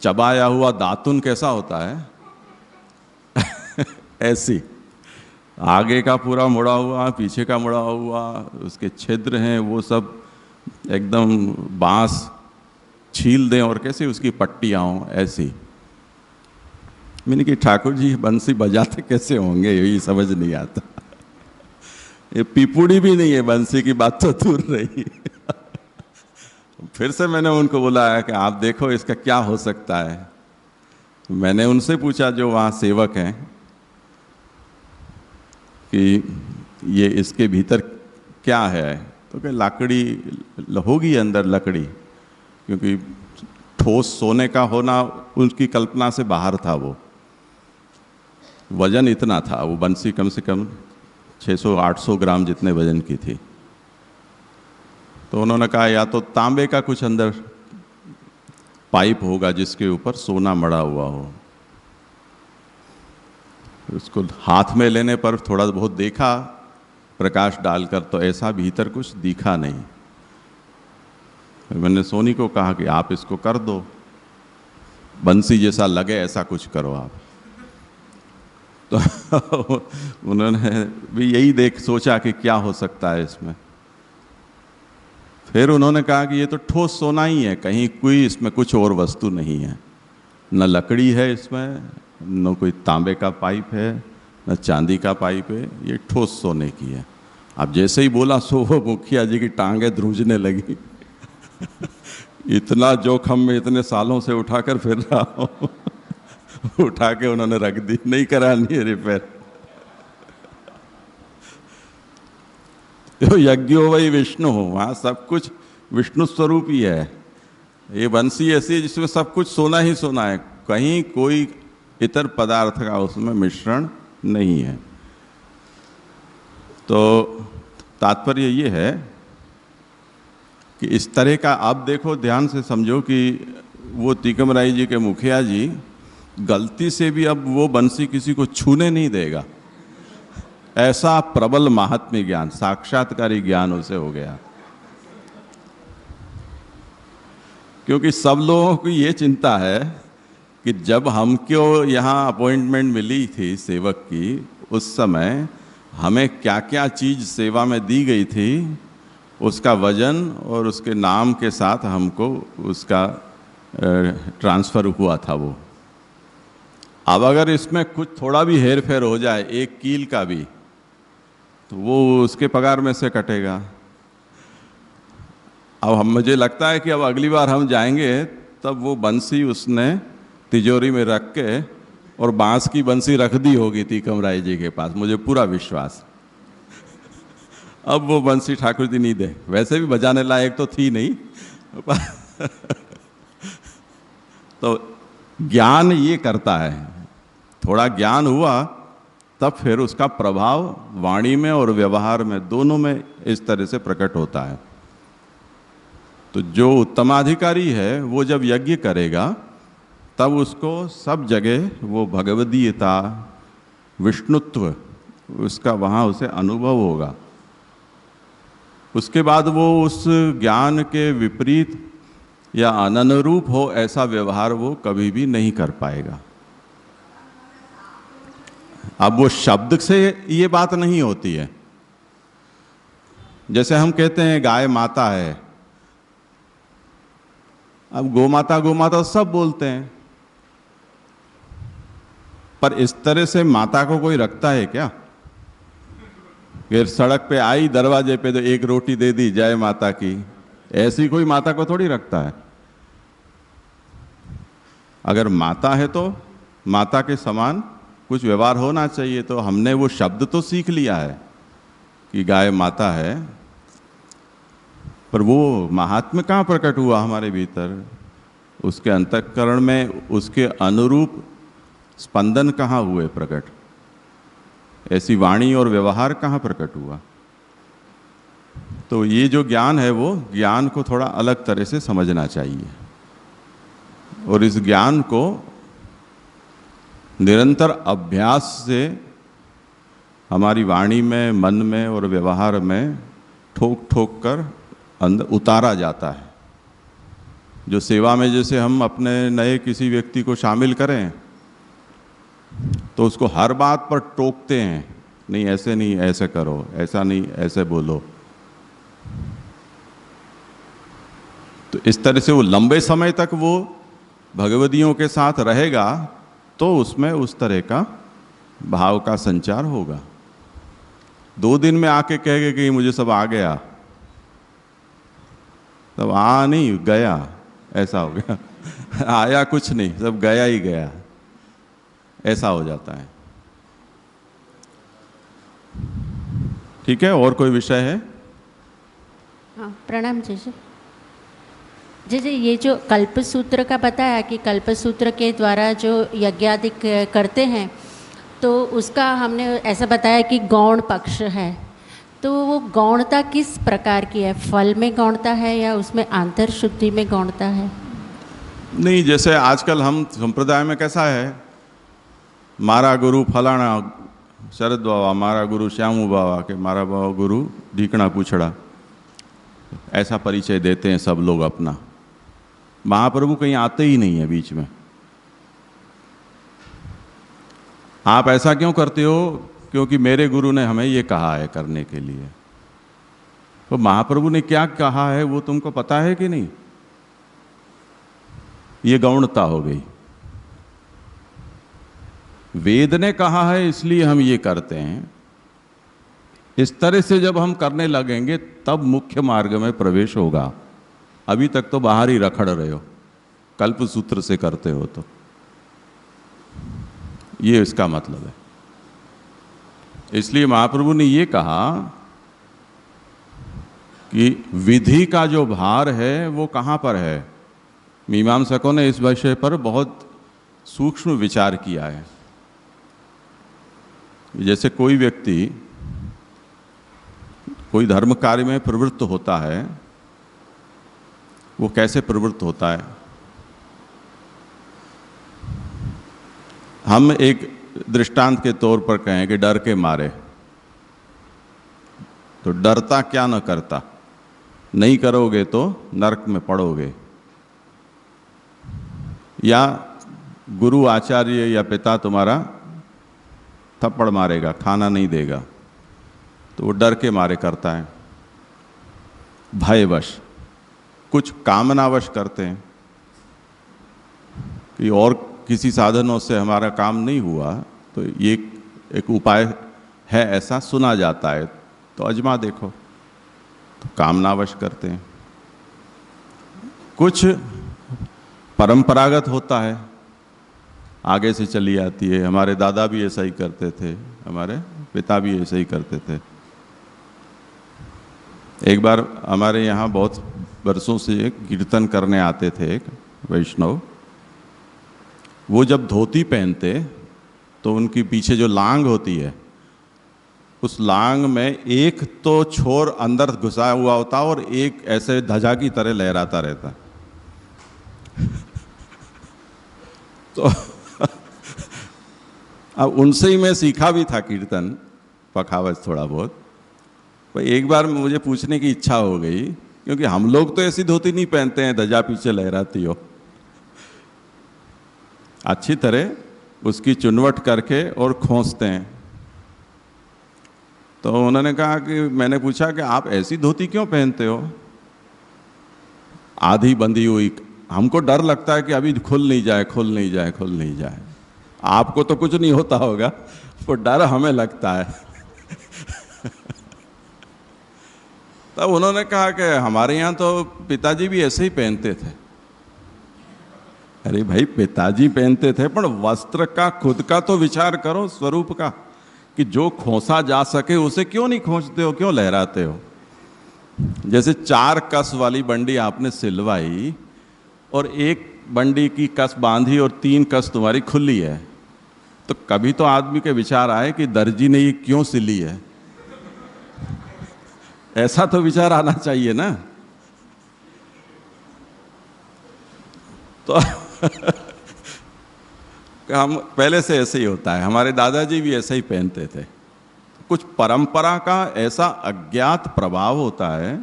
A: चबाया हुआ दातुन कैसा होता है ऐसी, आगे का पूरा मुड़ा हुआ, पीछे का मुड़ा हुआ, उसके छिद्र हैं वो सब एकदम बांस छील दें और कैसे उसकी पट्टियाँ हों ऐसी। मैंने कि ठाकुर जी बंसी बजाते कैसे होंगे, यही समझ नहीं आता। ये पीपुड़ी भी नहीं है, बंसी की बात तो दूर रही। फिर से मैंने उनको बुलाया कि आप देखो इसका क्या हो सकता है। मैंने उनसे पूछा जो वहाँ सेवक हैं कि ये इसके भीतर क्या है, तो कि लकड़ी होगी अंदर लकड़ी, क्योंकि ठोस सोने का होना उनकी कल्पना से बाहर था। वो वजन इतना था, वो बंसी कम से कम 600-800 ग्राम जितने वजन की थी। तो उन्होंने कहा या तो तांबे का कुछ अंदर पाइप होगा जिसके ऊपर सोना मड़ा हुआ हो। उसको हाथ में लेने पर थोड़ा बहुत देखा प्रकाश डालकर, तो ऐसा भीतर कुछ दिखा नहीं। मैंने सोनी को कहा कि आप इसको कर दो, बंसी जैसा लगे ऐसा कुछ करो आप। तो उन्होंने भी यही सोचा कि क्या हो सकता है इसमें। फिर उन्होंने कहा कि ये तो ठोस सोना ही है, कहीं कोई इसमें कुछ और वस्तु नहीं है, न लकड़ी है इसमें, न कोई तांबे का पाइप है, न चांदी का पाइप है, ये ठोस सोने की है। अब जैसे ही बोला सो वो मुखिया जी की टांगे ध्रुजने लगी। इतना जोखम में इतने सालों से उठाकर फिर रहा हूँ। उठा के उन्होंने रख दी, नहीं करानी है रिपेयर। तो यज्ञो वही विष्णु हो, वहाँ सब कुछ विष्णु स्वरूप ही है। ये बंसी ऐसी है जिसमें सब कुछ सोना ही सोना है, कहीं कोई इतर पदार्थ का उसमें मिश्रण नहीं है। तो तात्पर्य ये है कि इस तरह का आप देखो, ध्यान से समझो कि वो त्रिकम राय जी के मुखिया जी गलती से भी अब वो बंसी किसी को छूने नहीं देगा, ऐसा प्रबल महात्म्य ज्ञान, साक्षात्कारी ज्ञान उसे हो गया। क्योंकि सब लोगों की ये चिंता है कि जब हमको यहाँ अपॉइंटमेंट मिली थी सेवक की, उस समय हमें क्या क्या चीज़ सेवा में दी गई थी, उसका वजन और उसके नाम के साथ हमको उसका ट्रांसफ़र हुआ था वो। अब अगर इसमें कुछ थोड़ा भी हेर फेर हो जाए, एक कील का भी, तो वो उसके पगार में से कटेगा। अब मुझे लगता है कि अब अगली बार हम जाएंगे तब वो बंसी उसने तिजोरी में रख के और बांस की बंसी रख दी होगी त्रिकम राय जी के पास, मुझे पूरा विश्वास। अब वो बंसी ठाकुर जी नहीं दे, वैसे भी बजाने लायक तो थी नहीं। तो ज्ञान ये करता है, थोड़ा ज्ञान हुआ तब फिर उसका प्रभाव वाणी में और व्यवहार में, दोनों में इस तरह से प्रकट होता है। तो जो उत्तमाधिकारी है वो जब यज्ञ करेगा तब उसको सब जगह वो भगवदीयता, विष्णुत्व, उसका वहाँ उसे अनुभव होगा। उसके बाद वो उस ज्ञान के विपरीत या अननुरूप हो ऐसा व्यवहार वो कभी भी नहीं कर पाएगा। अब वो शब्द से ये बात नहीं होती है। जैसे हम कहते हैं गाय माता है, अब गोमाता गोमाता सब बोलते हैं, पर इस तरह से माता को कोई रखता है क्या? फिर सड़क पे आई, दरवाजे पे तो एक रोटी दे दी, जय माता की, ऐसी कोई माता को थोड़ी रखता है। अगर माता है तो माता के समान कुछ व्यवहार होना चाहिए। तो हमने वो शब्द तो सीख लिया है कि गाय माता है, पर वो महात्म्य कहाँ प्रकट हुआ हमारे भीतर, उसके अंतःकरण में उसके अनुरूप स्पंदन कहाँ हुए प्रकट, ऐसी वाणी और व्यवहार कहाँ प्रकट हुआ। तो ये जो ज्ञान है वो ज्ञान को थोड़ा अलग तरह से समझना चाहिए, और इस ज्ञान को निरंतर अभ्यास से हमारी वाणी में, मन में और व्यवहार में ठोक ठोक कर अंदर उतारा जाता है। जो सेवा में जैसे हम अपने नए किसी व्यक्ति को शामिल करें तो उसको हर बात पर टोकते हैं, नहीं ऐसे नहीं, ऐसे करो, ऐसा नहीं, ऐसे बोलो। तो इस तरह से वो लंबे समय तक वो भगवदियों के साथ रहेगा तो उसमें उस तरह का भाव का संचार होगा। 2 दिन में आके कहेगा कि मुझे सब आ गया, तब आ नहीं गया, ऐसा हो गया आया कुछ नहीं, सब गया ही गया, ऐसा हो जाता है। ठीक है, और कोई विषय है?
G: हाँ, प्रणाम जी। जी, ये जो कल्पसूत्र का बताया कि कल्पसूत्र के द्वारा जो यज्ञादि करते हैं तो उसका हमने ऐसा बताया कि गौण पक्ष है, तो वो गौणता किस प्रकार की है? फल में गौणता है या उसमें आंतर शुद्धि में गौणता है?
A: नहीं, जैसे आजकल हम संप्रदाय में कैसा है, मारा गुरु फलाना शरद बाबा, मारा गुरु श्यामू बाबा के, मारा बाबा गुरु ढीकना पूछड़ा, ऐसा परिचय देते हैं सब लोग अपना। महाप्रभु कहीं आते ही नहीं है बीच में। आप ऐसा क्यों करते हो? क्योंकि मेरे गुरु ने हमें ये कहा है करने के लिए। तो महाप्रभु ने क्या कहा है वो तुमको पता है कि नहीं? ये गौणता हो गई। वेद ने कहा है इसलिए हम ये करते हैं। इस तरह से जब हम करने लगेंगे तब मुख्य मार्ग में प्रवेश होगा। अभी तक तो बाहर ही रखड़ रहे हो, कल्प सूत्र से करते हो, तो ये इसका मतलब है। इसलिए महाप्रभु ने ये कहा कि विधि का जो भार है वो कहाँ पर है। मीमांसकों ने इस विषय पर बहुत सूक्ष्म विचार किया है। जैसे कोई व्यक्ति कोई धर्म कार्य में प्रवृत्त होता है, वो कैसे प्रवृत्त होता है? हम एक दृष्टांत के तौर पर कहें कि डर के मारे, तो डरता क्या न करता, नहीं करोगे तो नरक में पड़ोगे। या गुरु आचार्य या पिता तुम्हारा थप्पड़ मारेगा, खाना नहीं देगा, तो वो डर के मारे करता है। भयवश, कुछ कामनावश करते हैं कि और किसी साधनों से हमारा काम नहीं हुआ तो ये एक उपाय है, ऐसा सुना जाता है, तो अजमा देखो, तो कामनावश करते हैं। कुछ परंपरागत होता है, आगे से चली आती है। हमारे दादा भी ऐसा ही करते थे, हमारे पिता भी ऐसा ही करते थे। एक बार हमारे यहाँ बहुत वर्षों से कीर्तन करने आते थे एक वैष्णव। वो जब धोती पहनते तो उनकी पीछे जो लांग होती है, उस लांग में एक तो छोर अंदर घुसा हुआ होता और एक ऐसे ध्वजा की तरह लहराता रहता। तो अब उनसे ही मैं सीखा भी था कीर्तन, पखावज थोड़ा बहुत। पर एक बार मुझे पूछने की इच्छा हो गई, क्योंकि हम लोग तो ऐसी धोती नहीं पहनते हैं ध्वजा पीछे लहराती हो। अच्छी तरह उसकी चुनवट करके और खोंसते हैं। तो उन्होंने कहा कि मैंने पूछा कि आप ऐसी धोती क्यों पहनते हो, आधी बंधी हुई? हमको डर लगता है कि अभी खुल नहीं जाए, खुल नहीं जाए, खुल नहीं जाए। आपको तो कुछ नहीं होता होगा, वो डर हमें लगता है। तब उन्होंने कहा कि हमारे यहाँ तो पिताजी भी ऐसे ही पहनते थे। अरे भाई पिताजी पहनते थे, पर वस्त्र का खुद का तो विचार करो, स्वरूप का, कि जो खोसा जा सके उसे क्यों नहीं खोजते हो, क्यों लहराते हो। जैसे 4 कस वाली बंडी आपने सिलवाई और एक बंडी की कस बांधी और 3 कस तुम्हारी खुली है, तो कभी तो आदमी के विचार आए कि दर्जी ने ये क्यों सिली है, ऐसा तो विचार आना चाहिए ना। तो हम पहले से ऐसे ही होता है, हमारे दादाजी भी ऐसे ही पहनते थे। कुछ परंपरा का ऐसा अज्ञात प्रभाव होता है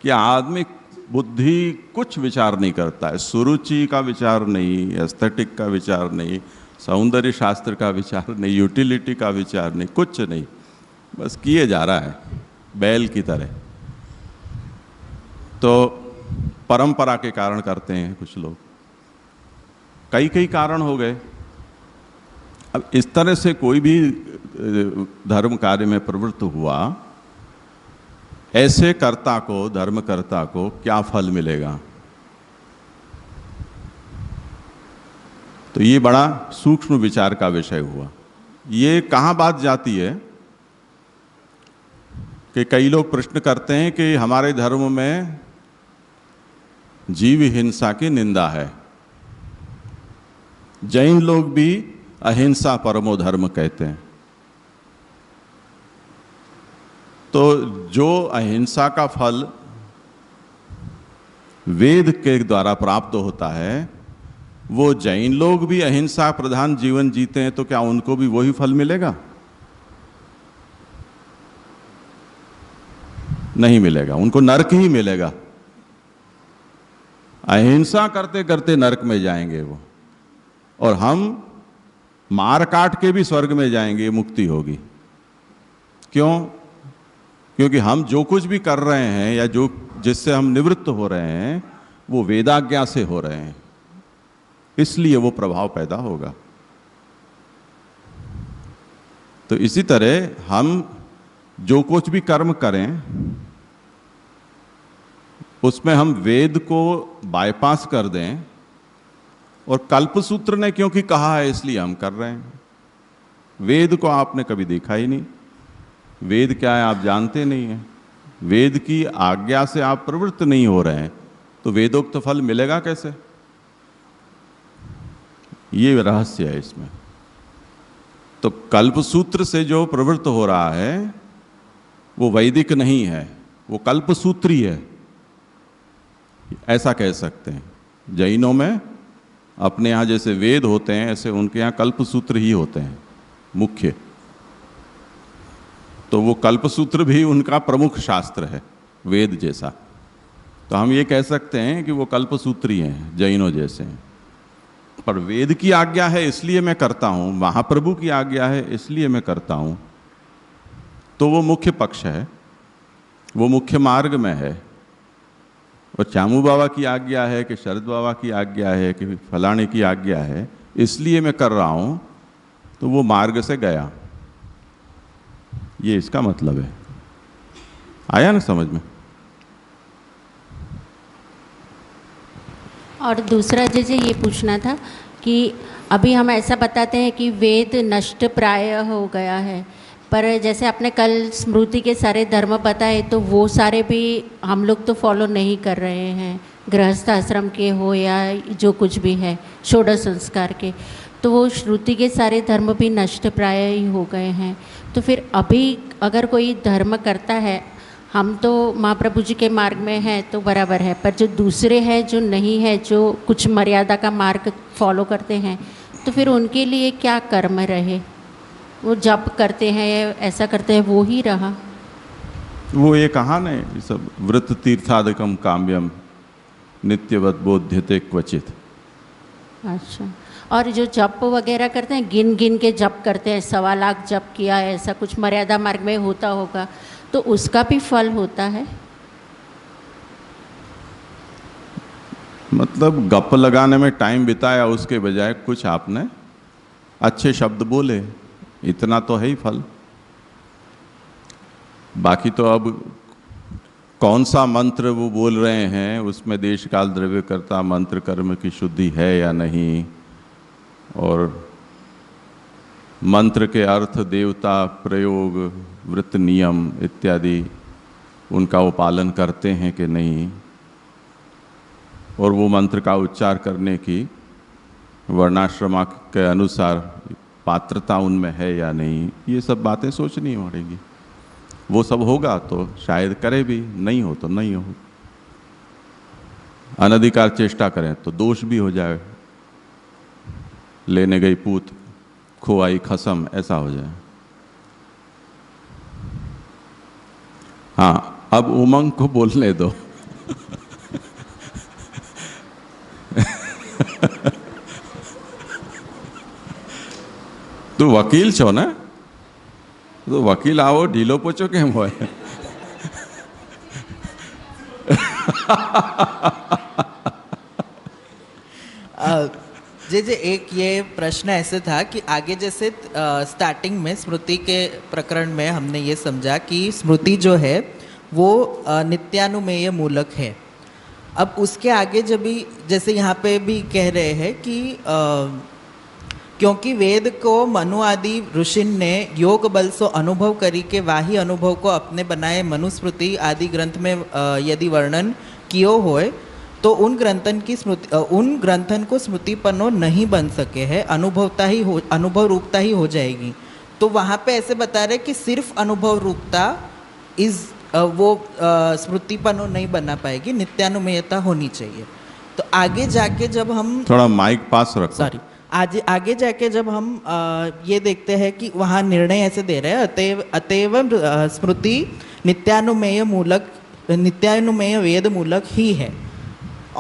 A: कि आदमी बुद्धि कुछ विचार नहीं करता है, सुरुचि का विचार नहीं, एस्थेटिक का विचार नहीं, सौंदर्य शास्त्र का विचार नहीं, यूटिलिटी का विचार नहीं, कुछ नहीं, बस किए जा रहा है बैल की तरह। तो परंपरा के कारण करते हैं कुछ लोग, कई कारण हो गए। अब इस तरह से कोई भी धर्म कार्य में प्रवृत्त हुआ, ऐसे कर्ता को, धर्मकर्ता को क्या फल मिलेगा। तो ये बड़ा सूक्ष्म विचार का विषय हुआ। ये कहाँ बात जाती है कि कई लोग प्रश्न करते हैं कि हमारे धर्म में जीव हिंसा की निंदा है, जैन लोग भी अहिंसा परमो धर्म कहते हैं। तो जो अहिंसा का फल वेद के द्वारा प्राप्त होता है, वो जैन लोग भी अहिंसा प्रधान जीवन जीते हैं, तो क्या उनको भी वही फल मिलेगा? नहीं मिलेगा, उनको नरक ही मिलेगा। अहिंसा करते करते नरक में जाएंगे वो, और हम मार काट के भी स्वर्ग में जाएंगे, मुक्ति होगी। क्यों? क्योंकि हम जो कुछ भी कर रहे हैं या जो जिससे हम निवृत्त हो रहे हैं वो वेदाज्ञा से हो रहे हैं, इसलिए वो प्रभाव पैदा होगा। तो इसी तरह हम जो कुछ भी कर्म करें उसमें हम वेद को बाईपास कर दें, और कल्पसूत्र ने क्योंकि कहा है इसलिए हम कर रहे हैं। वेद को आपने कभी देखा ही नहीं, वेद क्या है आप जानते नहीं हैं, वेद की आज्ञा से आप प्रवृत्त नहीं हो रहे हैं, तो वेदोक्त फल मिलेगा कैसे? ये रहस्य है इसमें। तो कल्पसूत्र से जो प्रवृत्त हो रहा है वो वैदिक नहीं है, वो कल्पसूत्री है, ऐसा कह सकते हैं। जैनों में अपने यहाँ जैसे वेद होते हैं, ऐसे उनके यहाँ कल्पसूत्र ही होते हैं मुख्य। तो वो कल्पसूत्र भी उनका प्रमुख शास्त्र है वेद जैसा। तो हम ये कह सकते हैं कि वो कल्पसूत्री हैं, जैनों जैसे हैं। पर वेद की आज्ञा है इसलिए मैं करता हूँ, महाप्रभु की आज्ञा है इसलिए मैं करता हूँ, तो वो मुख्य पक्ष है, वो मुख्य मार्ग में है। और चामू बाबा की आज्ञा है कि शरद बाबा की आज्ञा है कि फलाने की आज्ञा है इसलिए मैं कर रहा हूँ, तो वो मार्ग से गया, ये इसका मतलब है। आया ना समझ में?
G: और दूसरा जैसे ये पूछना था कि अभी हम ऐसा बताते हैं कि वेद नष्ट प्राय हो गया है, पर जैसे आपने कल स्मृति के सारे धर्म बताए, तो वो सारे भी हम लोग तो फॉलो नहीं कर रहे हैं, गृहस्थ आश्रम के हो या जो कुछ भी है षोडश संस्कार के, तो वो श्रुति के सारे धर्म भी नष्ट प्राय ही हो गए हैं। तो फिर अभी अगर कोई धर्म करता है, हम तो महाप्रभु जी के मार्ग में हैं तो बराबर है, पर जो दूसरे हैं जो नहीं है, जो कुछ मर्यादा का मार्ग फॉलो करते हैं, तो फिर उनके लिए क्या कर्म रहे? वो जप करते हैं, ऐसा करते हैं, वो ही रहा।
A: वो ये कहा ना, ये सब व्रत तीर्थादकम काम्यम नित्यवत बोध्यते क्वचित।
G: अच्छा, और जो जप वगैरह करते हैं, गिन गिन के जप करते हैं, 1.25 लाख जप किया, ऐसा कुछ मर्यादा मार्ग में होता होगा, तो उसका भी फल होता है?
A: मतलब गप लगाने में टाइम बिताया उसके बजाय कुछ आपने अच्छे शब्द बोले, इतना तो है ही फल। बाकी तो अब कौन सा मंत्र वो बोल रहे हैं, उसमें देश काल द्रव्यकर्ता मंत्र कर्म की शुद्धि है या नहीं, और मंत्र के अर्थ देवता प्रयोग वृत्त नियम इत्यादि उनका वो पालन करते हैं कि नहीं, और वो मंत्र का उच्चार करने की वर्णाश्रमा के अनुसार पात्रता उनमें है या नहीं, ये सब बातें सोचनी पड़ेगी। वो सब होगा तो शायद करे भी, नहीं हो तो नहीं हो। अनधिकार चेष्टा करें तो दोष भी हो जाए, लेने गई पूत खो आई खसम, ऐसा हो जाए। हाँ, अब उमंग को बोलने दो। तू वकील छो ना, तो वकील आओ ढीलो पोचो केम होय?
H: जे एक ये प्रश्न ऐसे था कि आगे जैसे स्टार्टिंग में स्मृति के प्रकरण में हमने ये समझा कि स्मृति जो है वो नित्यानुमेय मूलक है। अब उसके आगे जब भी जैसे यहाँ पे भी कह रहे हैं कि क्योंकि वेद को मनु आदि ऋषि ने योग बल सो अनुभव करी के वाही अनुभव को अपने बनाए मनुस्मृति आदि ग्रंथ में यदि वर्णन कियो होए तो उन ग्रंथन को स्मृति पन्नो नहीं बन सके है, अनुभव रूपता ही हो जाएगी। तो वहाँ पे ऐसे बता रहे कि सिर्फ अनुभव रूपता वो स्मृति पन्नो नहीं बना पाएगी, नित्यानुमेयता होनी चाहिए। तो आगे जाके जब हम
A: थोड़ा माइक पास रखो,
H: सॉरी, आगे जाके जब हम ये देखते हैं कि वहाँ निर्णय ऐसे दे रहे हैं, अतएव स्मृति नित्यानुमेय वेद मूलक ही है।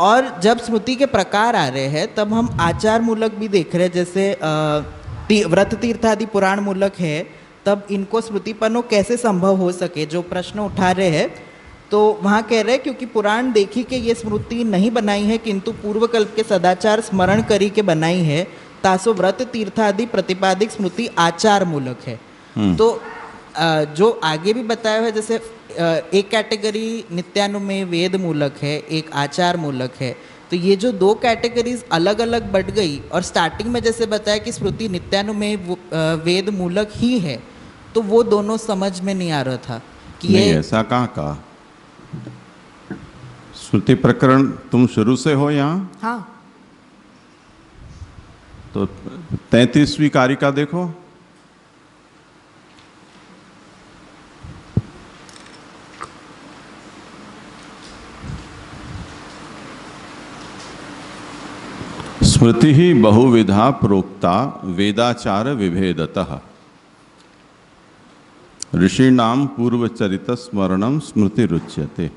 H: और जब स्मृति के प्रकार आ रहे हैं तब हम आचार मूलक भी देख रहे हैं, जैसे व्रत तीर्थ आदि पुराण मूलक है, तब इनको स्मृतिपनो कैसे संभव हो सके, जो प्रश्न उठा रहे हैं। तो वहाँ कह रहे हैं क्योंकि पुराण देखी के ये स्मृति नहीं बनाई है किंतु पूर्वकल्प के सदाचार स्मरण करी के बनाई है, तासो व्रत तीर्थ आदि प्रतिपादिक स्मृति आचार मूलक है। तो जो आगे भी बताया है, जैसे एक कैटेगरी नित्यानुमेय वेद मूलक है, एक आचार मूलक है, तो ये जो दो कैटेगरीज अलग अलग बढ़ गई। और स्टार्टिंग में जैसे बताया कि स्मृति नित्यानुमेय वेद मूलक ही है, तो वो दोनों समझ में नहीं आ रहा था कि
A: नहीं,
H: ये
A: ऐसा कहाँ कहा? स्मृति प्रकरण तुम शुरू से हो यहाँ?
H: हाँ,
A: तो 33वीं कारिका देखो। स्मृति ही बहुविधा प्रोक्ता वेदाचार विभेदतः ऋषीणाम पूर्वचरित स्मरणम स्मृति रुच्यते।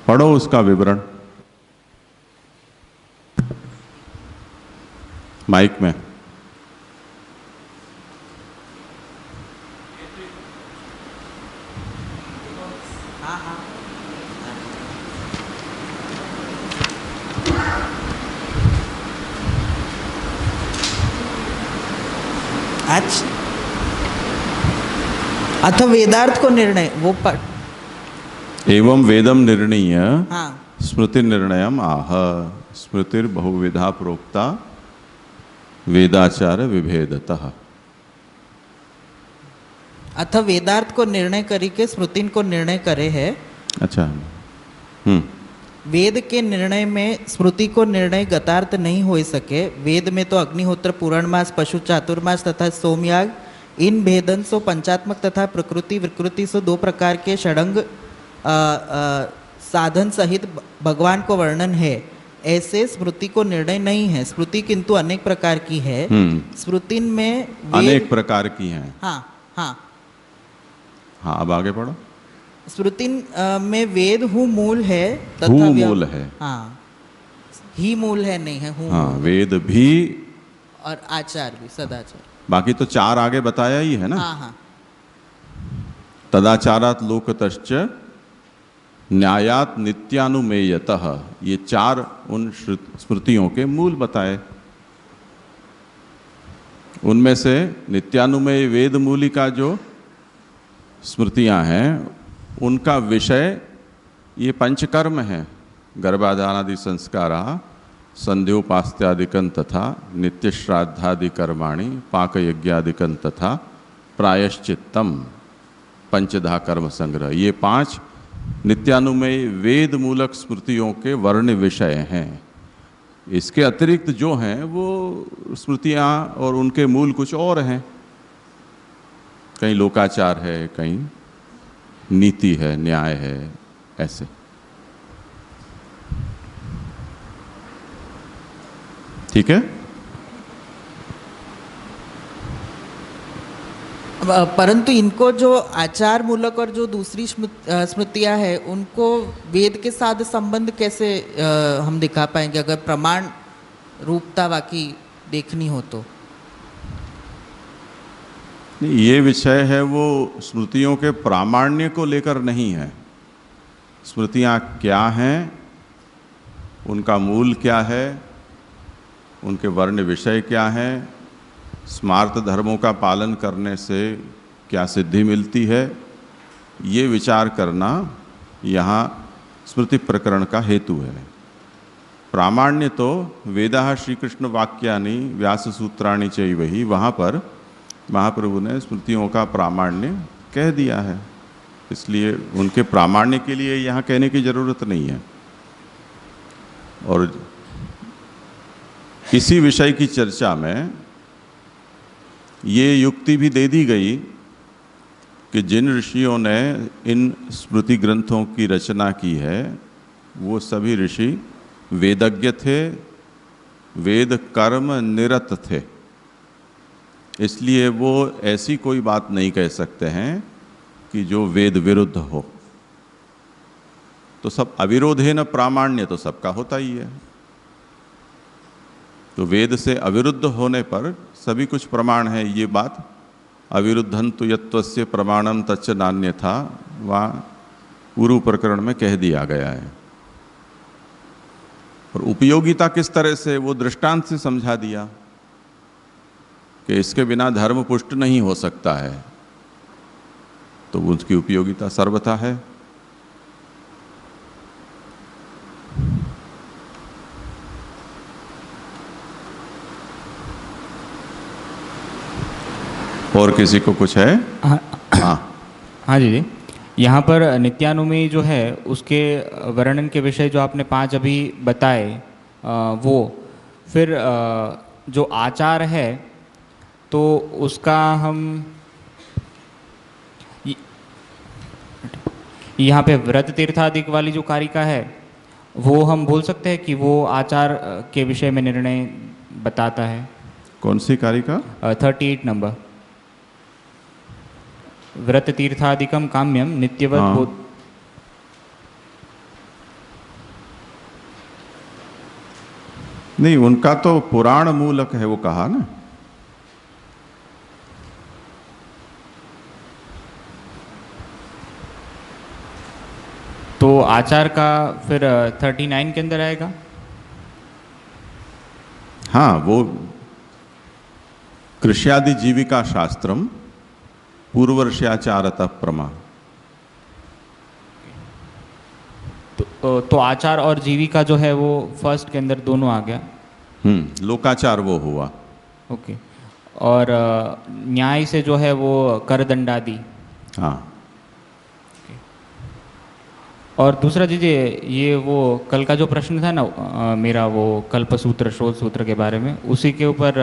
A: पढ़ो उसका विवरण माइक में।
H: अथ वेदार्थ को निर्णय वो पढ़।
A: एवं वेदम निर्णीय
H: हाँ,
A: स्मृति निर्णयम आह स्मृतिर बहुविधा प्रोक्ता वेदाचार विभेदतः।
H: अथ वेदार्थ को निर्णय करी के स्मृतिन को निर्णय करे है।
A: अच्छा,
H: वेद के निर्णय में स्मृति को निर्णय गतार्थ नहीं हो सके। वेद में तो अग्निहोत्र, पूर्ण मास, पशु चातुर्मास तथा सोमयाग, इन भेदन सो पंचात्मक तथा प्रकृति विकृति सो दो प्रकार के षडंग साधन सहित भगवान को वर्णन है। ऐसे स्मृति को निर्णय नहीं है। स्मृति किंतु अनेक प्रकार की है। स्मृति में
A: अनेक प्रकार की हैं।
H: हाँ हाँ
A: हाँ, अब आगे पढ़ो।
H: स्मृति में वेद हु मूल है तथा
A: हु मूल है।
H: हाँ, ही मूल है नहीं है, हु
A: हाँ, वेद भी
H: और आचार भी, सदाचार।
A: बाकी तो चार आगे बताया ही है ना।
H: हाँ हाँ,
A: तदाचारात लोकतश्च न्यायात नित्यानुमेयतः, ये चार उन स्मृतियों के मूल बताए। उनमें से नित्यानुमेय वेद मूलिका जो स्मृतियां हैं उनका विषय ये पंचकर्म है। गर्भाधानादि संस्कारा संध्योपास्त्यादिकं तथा नित्य श्राद्धादि कर्माणि पाक यज्ञादिकं तथा प्रायश्चित्तम पंचधा कर्म संग्रह, ये 5 नित्यानुमेय वेद मूलक स्मृतियों के वर्ण विषय हैं। इसके अतिरिक्त जो हैं वो स्मृतियाँ और उनके मूल कुछ और हैं। कहीं लोकाचार है, कहीं नीति है, न्याय है, ऐसे। ठीक है।
H: परंतु इनको जो आचार मूलक और जो दूसरी स्मृतियां हैं उनको वेद के साथ संबंध कैसे हम दिखा पाएंगे, अगर प्रमाण रूपता वाकई देखनी हो तो?
A: ये विषय है वो स्मृतियों के प्रामाण्य को लेकर नहीं है। स्मृतियाँ क्या हैं, उनका मूल क्या है, उनके वर्ण विषय क्या हैं, स्मार्त धर्मों का पालन करने से क्या सिद्धि मिलती है, ये विचार करना यहाँ स्मृति प्रकरण का हेतु है। प्रामाण्य तो वेदाः श्रीकृष्ण वाक्यानि व्यास सूत्राणि चैवहि, वहाँ पर महाप्रभु ने स्मृतियों का प्रामाण्य कह दिया है, इसलिए उनके प्रामाण्य के लिए यहाँ कहने की जरूरत नहीं है। और इसी विषय की चर्चा में ये युक्ति भी दे दी गई कि जिन ऋषियों ने इन स्मृति ग्रंथों की रचना की है वो सभी ऋषि वेदज्ञ थे, वेद कर्म निरत थे, इसलिए वो ऐसी कोई बात नहीं कह सकते हैं कि जो वेद विरुद्ध हो। तो सब अविरोधेन प्रामाण्य तो सबका होता ही है। तो वेद से अविरुद्ध होने पर सभी कुछ प्रमाण है, ये बात अविरुद्धंतु यत्वस्य प्रमाणम तच्च नान्यथा वहाँ पूर्व प्रकरण में कह दिया गया है। और उपयोगिता किस तरह से, वो दृष्टांत से समझा दिया कि इसके बिना धर्म पुष्ट नहीं हो सकता है, तो उसकी उपयोगिता सर्वथा है। और किसी को कुछ है?
F: हाँ जी। यहाँ पर नित्यानुमेय जो है उसके वर्णन के विषय जो आपने 5 अभी बताए, वो फिर जो आचार है तो उसका हम यहाँ पे व्रत तीर्थादिक वाली जो कारिका है वो हम बोल सकते हैं कि वो आचार के विषय में निर्णय बताता है।
A: कौन सी कारिका?
F: 38 नंबर। व्रत तीर्थादिकम काम्यम नित्यवत बोध।
A: नहीं, उनका तो पुराण मूलक है, वो कहा ना।
F: तो आचार का फिर 39 के अंदर आएगा।
A: हाँ, वो कृष्यादि जीविका शास्त्रम पूर्वर्ष्याचारतः प्रमा।
F: तो आचार और जीविका जो है वो फर्स्ट के अंदर दोनों आ गया।
A: लोकाचार वो हुआ।
F: ओके। और न्याय से जो है वो करदंडादि।
A: हाँ।
F: और दूसरा चीज़ ये वो कल का जो प्रश्न था ना मेरा, वो कल्पसूत्र श्रोत सूत्र के बारे में, उसी के ऊपर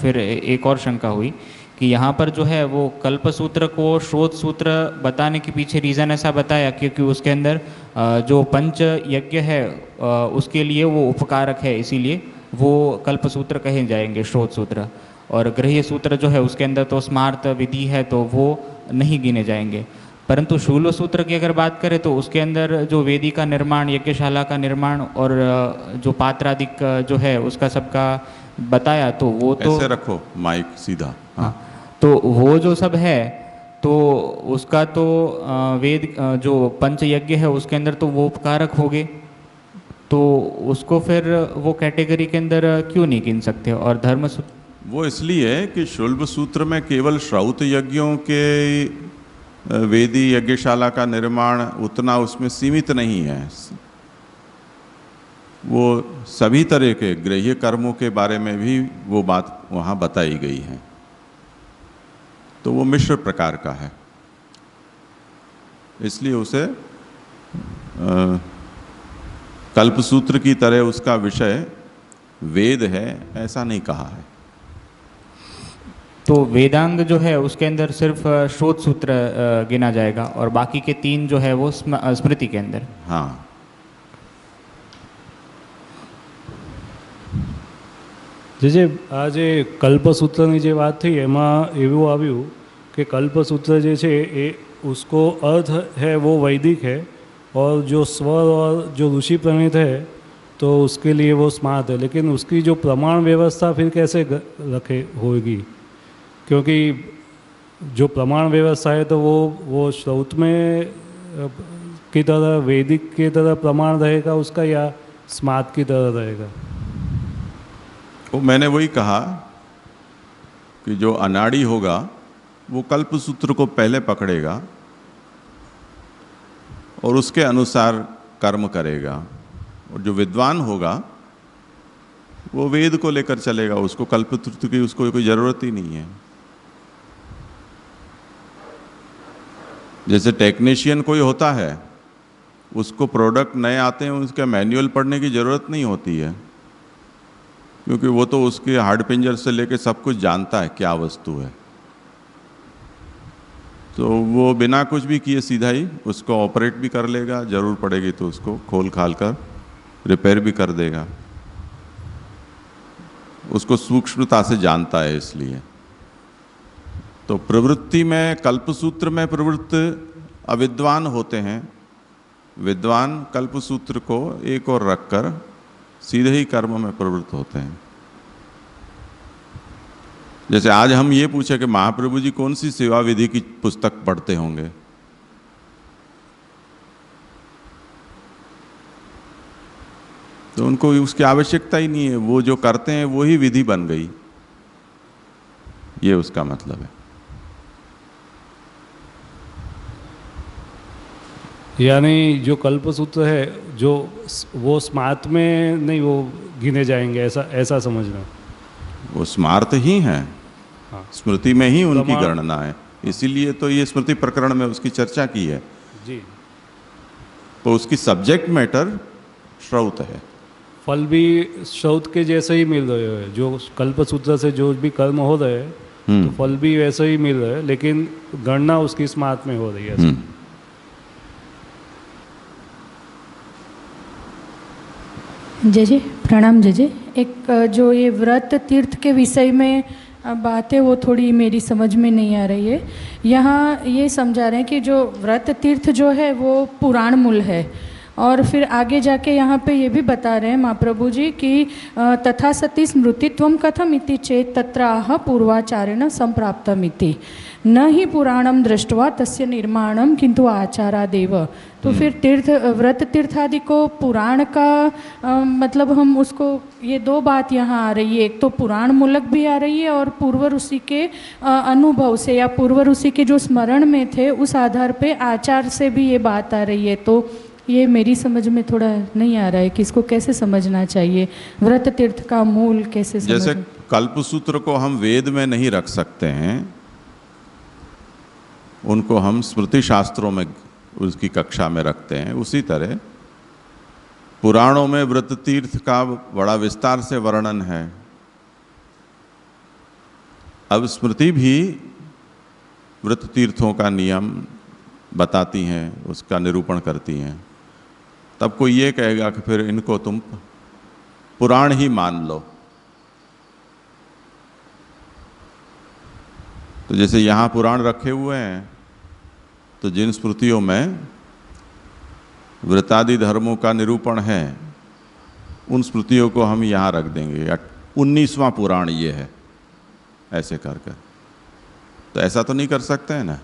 F: फिर एक और शंका हुई कि यहाँ पर जो है वो कल्पसूत्र को श्रोत सूत्र बताने के पीछे रीज़न ऐसा बताया क्योंकि उसके अंदर जो पंच यज्ञ है उसके लिए वो उपकारक है, इसीलिए वो कल्पसूत्र कहे जाएंगे श्रोत सूत्र। और गृह्य सूत्र जो है उसके अंदर तो स्मार्त विधि है तो वो नहीं गिने जाएंगे। परंतु शूल सूत्र की अगर बात करें तो उसके अंदर जो वेदी का निर्माण, यज्ञशाला का निर्माण और जो पात्रादिक जो है उसका सबका बताया, तो वो तो
A: ऐसे रखो माइक सीधा। हाँ।
F: तो वो जो सब है तो उसका तो वेद जो पंच यज्ञ है उसके अंदर तो वो उपकारक हो गए, तो उसको फिर वो कैटेगरी के अंदर क्यों नहीं गिन सकते? और धर्म सूत्र
A: वो इसलिए कि शुल्ब सूत्र में केवल श्रौत यज्ञों के वेदी यज्ञशाला का निर्माण उतना उसमें सीमित नहीं है, वो सभी तरह के गृह्य कर्मों के बारे में भी वो बात वहाँ बताई गई है। तो वो मिश्र प्रकार का है, इसलिए उसे कल्पसूत्र की तरह उसका विषय वेद है ऐसा नहीं कहा है।
F: तो वेदांग जो है उसके अंदर सिर्फ श्रोत सूत्र गिना जाएगा और बाकी के 3 जो है वो स्मृति के अंदर।
A: हाँ,
I: જે આજે કલ્પસૂત્રની જે વાત થઈ એમાં એવું આવ્યું કે કલ્પसूत्र જે છે એ उसको अर्थ है वो वैदिक है और जो स्वर और जो ऋषि प्रणीत है तो उसके लिए वो स्मार्त है, लेकिन उसकी जो प्रमाण व्यवस्था फिर कैसे रखे होगी, क्योंकि जो प्रमाण व्यवस्था है तो वो श्रौत में की तरह वैदिक की तरह प्रमाण रहेगा उसका या स्मार्त की तरह रहेगा।
A: वो मैंने वही कहा कि जो अनाड़ी होगा वो कल्पसूत्र को पहले पकड़ेगा और उसके अनुसार कर्म करेगा, और जो विद्वान होगा वो वेद को लेकर चलेगा, उसको कल्पसूत्र की उसको कोई ज़रूरत ही नहीं है। जैसे टेक्नीशियन कोई होता है उसको प्रोडक्ट नए आते हैं उसका मैनुअल पढ़ने की ज़रूरत नहीं होती है, क्योंकि वो तो उसके हार्ड पिंजर से लेके सब कुछ जानता है क्या वस्तु है, तो वो बिना कुछ भी किए सीधा ही उसको ऑपरेट भी कर लेगा, ज़रूर पड़ेगी तो उसको खोल खाल कर रिपेयर भी कर देगा, उसको सूक्ष्मता से जानता है। इसलिए तो प्रवृत्ति में कल्पसूत्र में प्रवृत्त अविद्वान होते हैं, विद्वान कल्पसूत्र को एक और रखकर सीधे ही कर्म में प्रवृत्त होते हैं। जैसे आज हम ये पूछे कि महाप्रभु जी कौन सी सेवा विधि की पुस्तक पढ़ते होंगे, तो उनको उसकी आवश्यकता ही नहीं है, वो जो करते हैं वो ही विधि बन गई, ये उसका मतलब है।
I: यानी जो कल्पसूत्र है जो वो स्मार्त में नहीं वो गिने जाएंगे, ऐसा समझना।
A: वो स्मार्त ही हैं,
I: हाँ।
A: स्मृति में ही उनकी गणना है, इसीलिए तो ये स्मृति प्रकरण में उसकी चर्चा की है
I: जी।
A: तो उसकी सब्जेक्ट मैटर श्रौत है।
I: फल भी श्रौत के जैसे ही मिल रहे हैं, जो कल्पसूत्र से जो भी कर्म हो रहे हैं तो फल भी वैसे ही मिल रहे हैं, लेकिन गणना उसकी स्मार्त में हो रही है।
J: जय जय प्रणाम। जय जय। एक जो ये व्रत तीर्थ के विषय में बात है वो थोड़ी मेरी समझ में नहीं आ रही है। यहाँ ये समझा रहे हैं कि जो व्रत तीर्थ जो है वो पुराण मूल है, और फिर आगे जाके यहाँ पे ये भी बता रहे हैं महाप्रभु जी कि तथा सती स्मृतित्वम कथम इति चेत तत्र आह पूर्वाचारेण संप्राप्तमिति न ही पुराणम दृष्ट्वा तस्य निर्माणम किंतु आचारादेव। तो फिर तीर्थ व्रत तीर्थ आदि को पुराण का मतलब हम उसको ये 2 बात यहाँ आ रही है, एक तो पुराण मूलक भी आ रही है और पूर्व ऋषि के अनुभव से या पूर्व ऋषि के जो स्मरण में थे उस आधार पे आचार से भी ये बात आ रही है। तो ये मेरी समझ में थोड़ा नहीं आ रहा है कि इसको कैसे समझना चाहिए, व्रत तीर्थ का मूल कैसे
A: जैसे कल्पसूत्र को हम वेद में नहीं रख सकते हैं, उनको हम स्मृति शास्त्रों में उसकी कक्षा में रखते हैं, उसी तरह पुराणों में व्रत तीर्थ का बड़ा विस्तार से वर्णन है। अब स्मृति भी व्रत तीर्थों का नियम बताती हैं, उसका निरूपण करती हैं, तब कोई ये कहेगा कि फिर इनको तुम पुराण ही मान लो। तो जैसे यहाँ पुराण रखे हुए हैं, तो जिन स्मृतियों में व्रतादि धर्मों का निरूपण है उन स्मृतियों को हम यहाँ रख देंगे, 19वां पुराण ये है, ऐसे कर कर। तो ऐसा तो नहीं कर सकते हैं ना।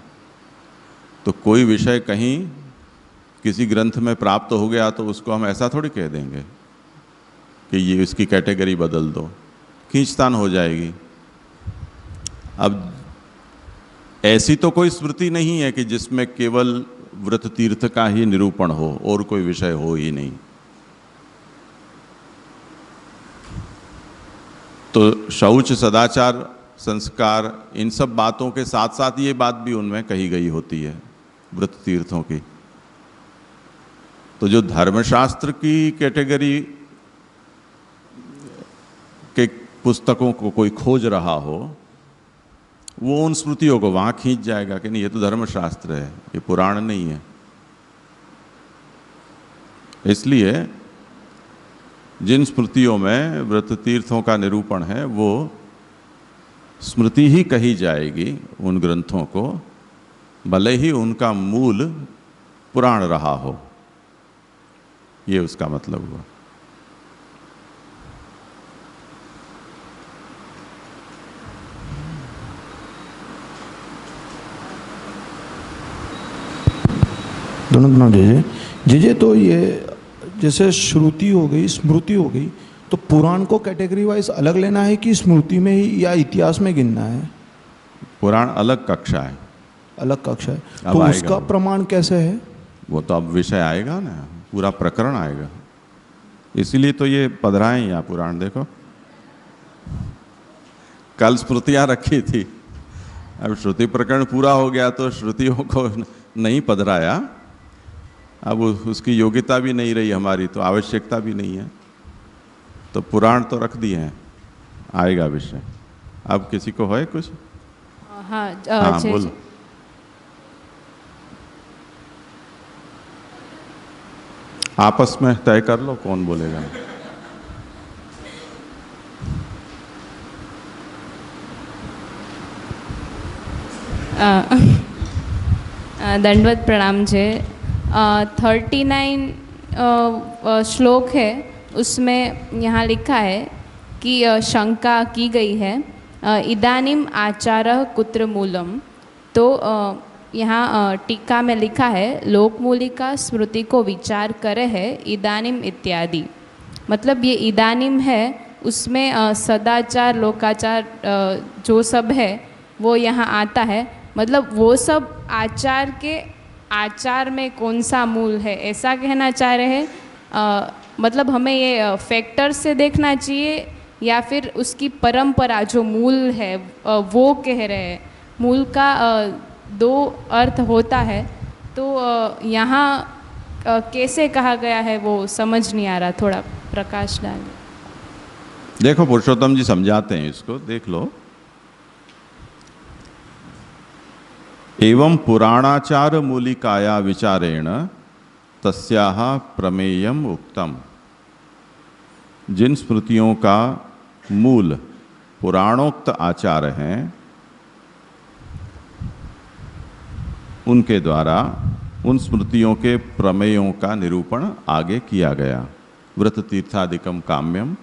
A: तो कोई विषय कहीं किसी ग्रंथ में प्राप्त हो गया तो उसको हम ऐसा थोड़ी कह देंगे कि ये इसकी कैटेगरी बदल दो, खींचतान हो जाएगी। अब ऐसी तो कोई स्मृति नहीं है कि जिसमें केवल व्रत तीर्थ का ही निरूपण हो और कोई विषय हो ही नहीं। तो शौच, सदाचार, संस्कार, इन सब बातों के साथ साथ ये बात भी उनमें कही गई होती है व्रत तीर्थों की। तो जो धर्मशास्त्र की कैटेगरी के पुस्तकों को कोई खोज रहा हो, वो उन स्मृतियों को वहाँ खींच जाएगा कि नहीं ये तो धर्मशास्त्र है, ये पुराण नहीं है। इसलिए जिन स्मृतियों में व्रत तीर्थों का निरूपण है वो स्मृति ही कही जाएगी उन ग्रंथों को, भले ही उनका मूल पुराण रहा हो। ये उसका मतलब हुआ।
K: दोनों जे तो ये जैसे श्रुति हो गई, स्मृति हो गई, तो पुराण को कैटेगरी वाइज अलग लेना है कि स्मृति में ही या इतिहास में गिनना है?
A: पुराण अलग कक्षा है।
K: अलग कक्षा है, तो उसका प्रमाण कैसे है?
A: वो तो अब विषय आएगा ना, पूरा प्रकरण आएगा। इसीलिए तो ये पधराएं यहाँ पुराण। देखो कल स्मृतियाँ रखी थी, अब श्रुति प्रकरण पूरा हो गया तो श्रुतियों को नहीं पधराया। अब उसकी योग्यता भी नहीं रही हमारी, तो आवश्यकता भी नहीं है, तो पुराण तो रख दिए हैं, आएगा विषय। अब किसी को है कुछ?
L: हाँ,
A: बोलो। आपस में तय कर लो कौन बोलेगा।
L: दंडवत प्रणाम जे। 39 श्लोक है, उसमें यहाँ लिखा है कि शंका की गई है इदानीम आचारः कुत्र मूलम। तो यहाँ टीका में लिखा है लोकमूलिका स्मृति को विचार करे है इदानीम इत्यादि। मतलब ये इदानीम है, उसमें सदाचार, लोकाचार जो सब है वो यहाँ आता है। मतलब वो सब आचार के आचार में कौन सा मूल है, ऐसा कहना चाह रहे हैं। मतलब हमें ये फैक्टर से देखना चाहिए या फिर उसकी परंपरा जो मूल है वो कह रहे हैं। मूल का दो अर्थ होता है, तो यहाँ कैसे कहा गया है वो समझ नहीं आ रहा, थोड़ा प्रकाश डालें।
A: देखो पुरुषोत्तम जी समझाते हैं इसको, देख लो। एवं पुराणाचार मूलिकाया विचारेण तस्याः प्रमेयम उक्तम। जिन स्मृतियों का मूल पुराणोक्त आचार हैं, उनके द्वारा उन स्मृतियों के प्रमेयों का निरूपण आगे किया गया। व्रत तीर्थादिकम काम्यम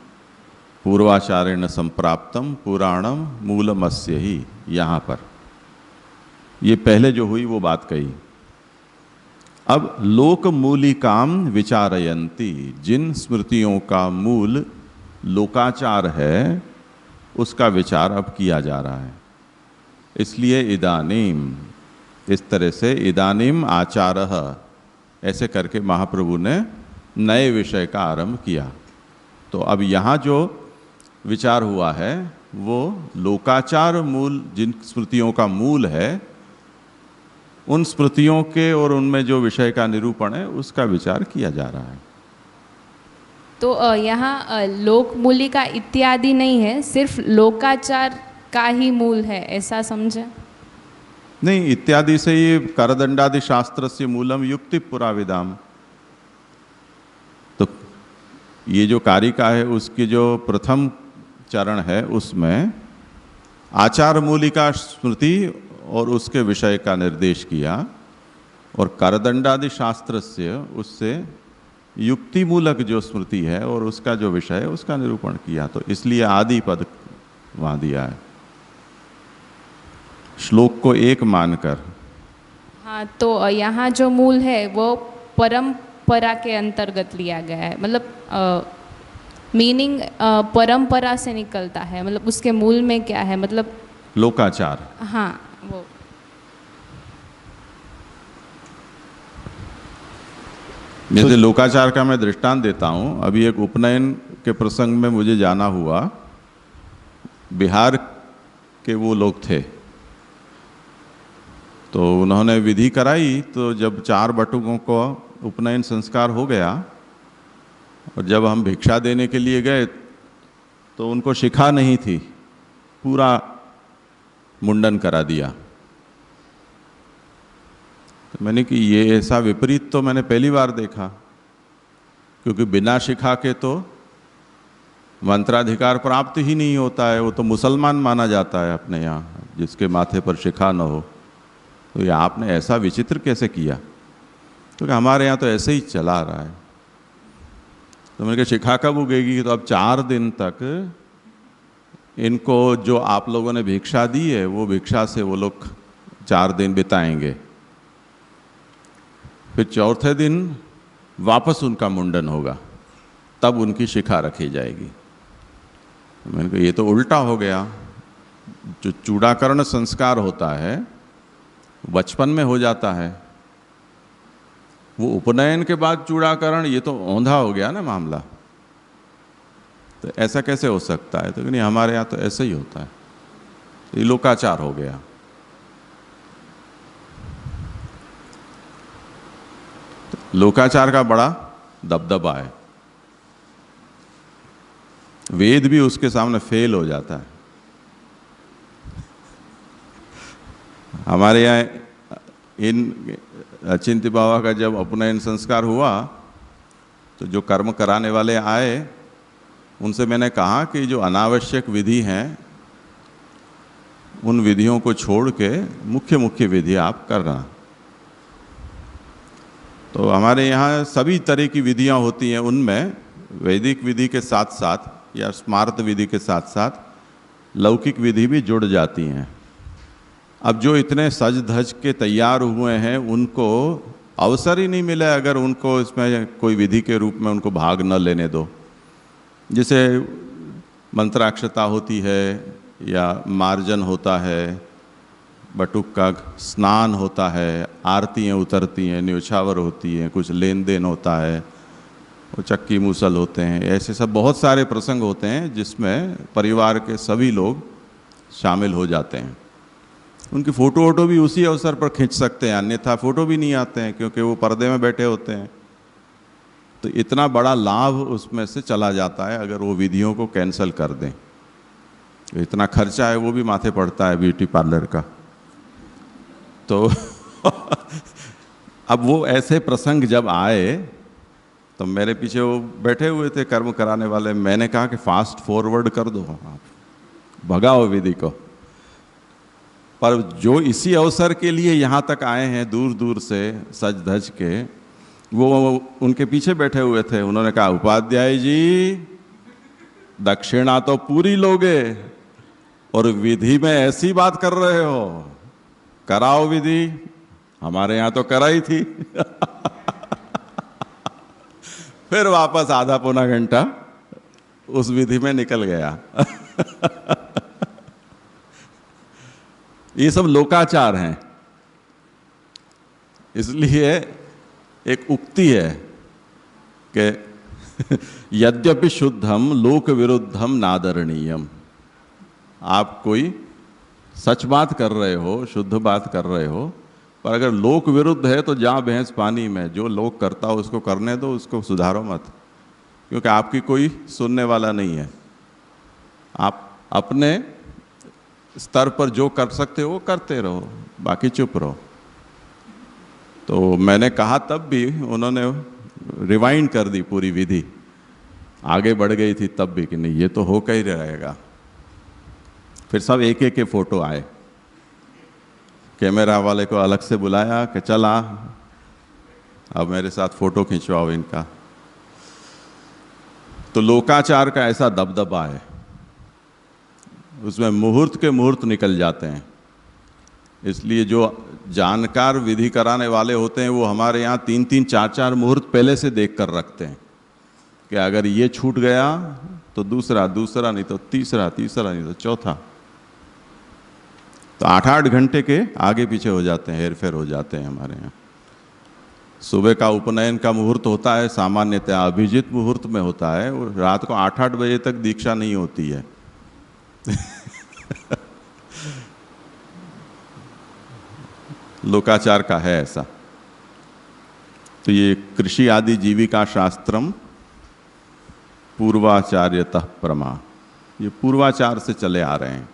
A: पूर्वाचारेण संप्राप्तम पुराणम मूलमस्य ही। यहाँ पर ये पहले जो हुई वो बात कही। अब लोक मूलिकाम विचारयन्ति, जिन स्मृतियों का मूल लोकाचार है उसका विचार अब किया जा रहा है। इसलिए इदानीम, इस तरह से इदानीम आचारः ऐसे करके महाप्रभु ने नए विषय का आरंभ किया। तो अब यहाँ जो विचार हुआ है वो लोकाचार मूल, जिन स्मृतियों का मूल है उन स्मृतियों के और उनमें जो विषय का निरूपण है उसका विचार किया जा रहा है।
L: तो यहाँ लोक मूलिका इत्यादि नहीं है, सिर्फ लोकाचार का ही मूल है, ऐसा समझे?
A: नहीं, इत्यादि से ये करदंडादि शास्त्र से मूलम युक्ति पुराविदाम। तो ये जो कारिका है उसकी जो प्रथम चरण है उसमें आचार मूलिका स्मृति और उसके विषय का निर्देश किया, और करदंडादि शास्त्र से उससे युक्ति मूलक जो स्मृति है और उसका जो विषय है उसका निरूपण किया। तो इसलिए आदि पद वहाँ दिया है, श्लोक को एक मानकर।
L: हाँ, तो यहाँ जो मूल है वो परंपरा के अंतर्गत लिया गया है। मतलब मीनिंग परंपरा से निकलता है, मतलब उसके मूल में क्या है, मतलब
A: लोकाचार।
L: हाँ वो।
A: जैसे लोकाचार का मैं दृष्टांत देता हूँ। अभी एक उपनयन के प्रसंग में मुझे जाना हुआ। बिहार के वो लोग थे, तो उन्होंने विधि कराई। तो जब 4 बटुकों को उपनयन संस्कार हो गया और जब हम भिक्षा देने के लिए गए तो उनको शिखा नहीं थी, पूरा मुंडन करा दिया। तो मैंने कि ये ऐसा विपरीत तो मैंने पहली बार देखा, क्योंकि बिना शिखा के तो मंत्राधिकार प्राप्त ही नहीं होता है। वो तो मुसलमान माना जाता है अपने यहाँ, जिसके माथे पर शिखा न हो। तो ये आपने ऐसा विचित्र कैसे किया? क्योंकि हमारे यहाँ तो ऐसे ही चला रहा है। तो मैंने कहा शिखा कब उगेगी? तो अब 4 दिन तक इनको जो आप लोगों ने भिक्षा दी है, वो भिक्षा से वो लोग 4 दिन बिताएंगे। फिर 4थे दिन वापस उनका मुंडन होगा, तब उनकी शिखा रखी जाएगी। मैंने कहा ये तो उल्टा हो गया। जो चूड़ाकरण संस्कार होता है बचपन में हो जाता है, वो उपनयन के बाद चूड़ाकरण, ये तो औंधा हो गया ना मामला। तो ऐसा कैसे हो सकता है? तो नहीं, हमारे यहाँ तो ऐसे ही होता है। ये लोकाचार हो गया। तो लोकाचार का बड़ा दबदबा है। वेद भी उसके सामने फेल हो जाता है। हमारे यहाँ इन अचिंत्य बाबा का जब उपनयन संस्कार हुआ तो जो कर्म कराने वाले आए, उनसे मैंने कहा कि जो अनावश्यक विधि हैं उन विधियों को छोड़ के मुख्य मुख्य विधि आप करना। तो हमारे यहाँ सभी तरह की विधियाँ होती हैं, उनमें वैदिक विधि के साथ साथ या स्मार्त विधि के साथ साथ लौकिक विधि भी जुड़ जाती हैं। अब जो इतने सज धज के तैयार हुए हैं उनको अवसर ही नहीं मिला अगर उनको इसमें कोई विधि के रूप में उनको भाग न लेने दो। जैसे मंत्राक्षता होती है या मार्जन होता है, बटुक का स्नान होता है, आरतियाँ उतरती हैं, न्योछावर होती हैं, कुछ लेन देन होता है, वो चक्की मूसल होते हैं। ऐसे सब बहुत सारे प्रसंग होते हैं जिसमें परिवार के सभी लोग शामिल हो जाते हैं। उनकी फ़ोटो वोटो भी उसी अवसर पर खींच सकते हैं, अन्यथा फ़ोटो भी नहीं आते हैं क्योंकि वो पर्दे में बैठे होते हैं। तो इतना बड़ा लाभ उसमें से चला जाता है अगर वो विधियों को कैंसिल कर दें। तो इतना खर्चा है वो भी माथे पड़ता है ब्यूटी पार्लर का। तो अब वो ऐसे प्रसंग जब आए तो मेरे पीछे वो बैठे हुए थे कर्म कराने वाले। मैंने कहा कि फास्ट फॉरवर्ड कर दो, आप भगाओ विधि को। पर जो इसी अवसर के लिए यहाँ तक आए हैं दूर दूर से सज धज के, वो उनके पीछे बैठे हुए थे। उन्होंने कहा उपाध्याय जी दक्षिणा तो पूरी लोगे और विधि में ऐसी बात कर रहे हो, कराओ विधि। हमारे यहाँ तो कराई थी। फिर वापस आधा पौना घंटा उस विधि में निकल गया। ये सब लोकाचार हैं। इसलिए एक उक्ति है कि यद्यपि शुद्धम लोक विरुद्धम नादरणीयम। आप कोई सच बात कर रहे हो, शुद्ध बात कर रहे हो, पर अगर लोक विरुद्ध है तो जहाँ भैंस पानी में। जो लोक करता हो उसको करने दो, उसको सुधारो मत, क्योंकि आपकी कोई सुनने वाला नहीं है। आप अपने स्तर पर जो कर सकते हो वो करते रहो, बाकी चुप रहो। तो मैंने कहा तब भी उन्होंने रिवाइंड कर दी पूरी विधि, आगे बढ़ गई थी तब भी कि नहीं ये तो हो ही रहेगा। फिर सब एक एक के फोटो आए, कैमरा वाले को अलग से बुलाया कि चला अब मेरे साथ फ़ोटो खिंचवाओ इनका। तो लोकाचार का ऐसा दबदबा है, उसमें मुहूर्त के मुहूर्त निकल जाते हैं। इसलिए जो जानकार विधि कराने वाले होते हैं वो हमारे यहाँ 3-3, 4-4 मुहूर्त पहले से देख कर रखते हैं कि अगर ये छूट गया तो दूसरा, दूसरा नहीं तो तीसरा, तीसरा नहीं तो चौथा। तो 8-8 घंटे के आगे पीछे हो जाते हैं, हेर फेर हो जाते हैं हमारे यहाँ। सुबह का उपनयन का मुहूर्त होता है, सामान्यतः अभिजित मुहूर्त में होता है, और रात को 8-8 बजे तक दीक्षा नहीं होती है। लोकाचार का है ऐसा। तो ये कृषि आदि जीविका शास्त्रम पूर्वाचार्यतः प्रमा, ये पूर्वाचार से चले आ रहे हैं।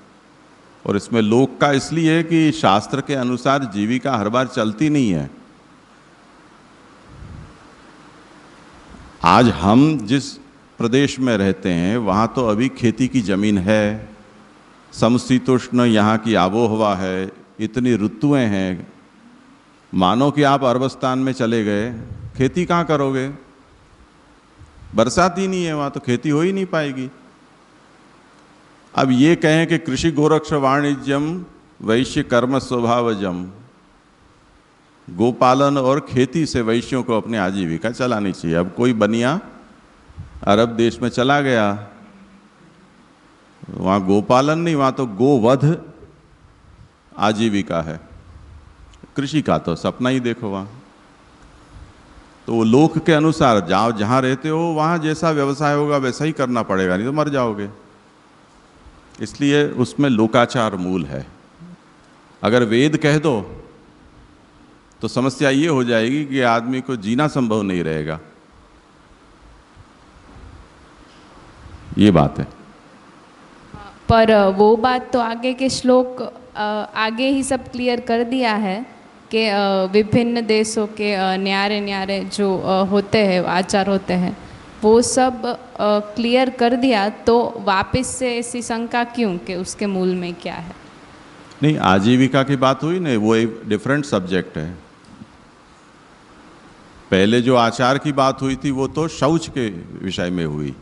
A: और इसमें लोक का इसलिए कि शास्त्र के अनुसार जीविका हर बार चलती नहीं है। आज हम जिस प्रदेश में रहते हैं वहाँ तो अभी खेती की ज़मीन है, समशीतोष्ण यहाँ की आबोहवा है, इतनी ऋतुएं हैं। मानो कि आप अरबस्तान में चले गए, खेती कहाँ करोगे? बरसात ही नहीं है वहाँ, तो खेती हो ही नहीं पाएगी। अब ये कहें कि कृषि गोरक्ष वाणिज्यम वैश्य कर्म स्वभावजम, गोपालन और खेती से वैश्यों को अपनी आजीविका चलानी चाहिए। अब कोई बनिया अरब देश में चला गया, वहाँ गोपालन नहीं, वहाँ तो गोवध आजीविका है। कृषि का तो सपना ही देखो वहाँ। तो वो लोक के अनुसार जाओ, जहाँ रहते हो वहाँ जैसा व्यवसाय होगा वैसा ही करना पड़ेगा, नहीं तो मर जाओगे। इसलिए उसमें लोकाचार मूल है। अगर वेद कह दो तो समस्या ये हो जाएगी कि आदमी को जीना संभव नहीं रहेगा। ये बात है।
L: पर वो बात तो आगे के श्लोक आगे ही सब क्लियर कर दिया है कि विभिन्न देशों के न्यारे न्यारे जो होते हैं आचार होते हैं वो सब क्लियर कर दिया, तो वापस से ऐसी शंका क्यों कि उसके मूल में क्या है?
A: नहीं, आजीविका की बात हुई नहीं, वो एक डिफरेंट सब्जेक्ट है। पहले जो आचार की बात हुई थी वो तो शौच के विषय में हुई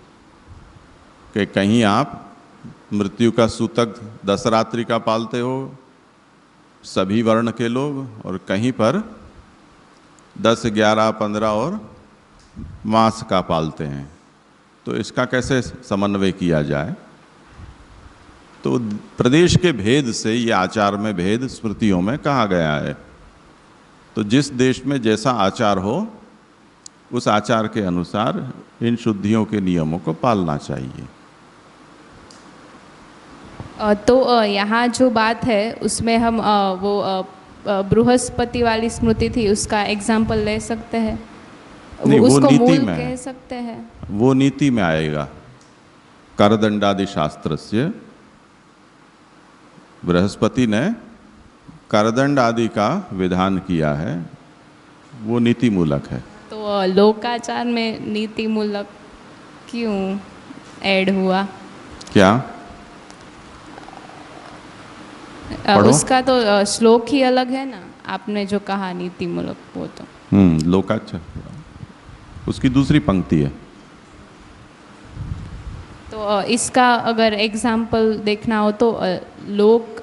A: कि कहीं आप मृत्यु का सूतक दशरात्रि का पालते हो सभी वर्ण के लोग, और कहीं पर 10, 11, 15 और मास का पालते हैं। तो इसका कैसे समन्वय किया जाए? तो प्रदेश के भेद से ये आचार में भेद स्मृतियों में कहा गया है। तो जिस देश में जैसा आचार हो उस आचार के अनुसार इन शुद्धियों के नियमों को पालना चाहिए।
L: तो यहाँ जो बात है उसमें हम वो बृहस्पति वाली स्मृति थी उसका एग्जाम्पल ले सकते हैं,
A: नहीं,
L: उसको
A: वो नीति
L: मूल
A: में
L: कह सकते हैं।
A: वो नीति में आएगा। करदंडादि शास्त्र से बृहस्पति ने करदंड आदि का विधान किया है, वो नीति मूलक है।
L: तो लोकाचार में नीति मूलक क्यों ऐड हुआ?
A: क्या
L: उसका तो श्लोक ही अलग है ना, आपने जो कहा नीति मूलक वो तो
A: लोकाचार उसकी दूसरी पंक्ति है।
L: तो इसका अगर एग्जाम्पल देखना हो तो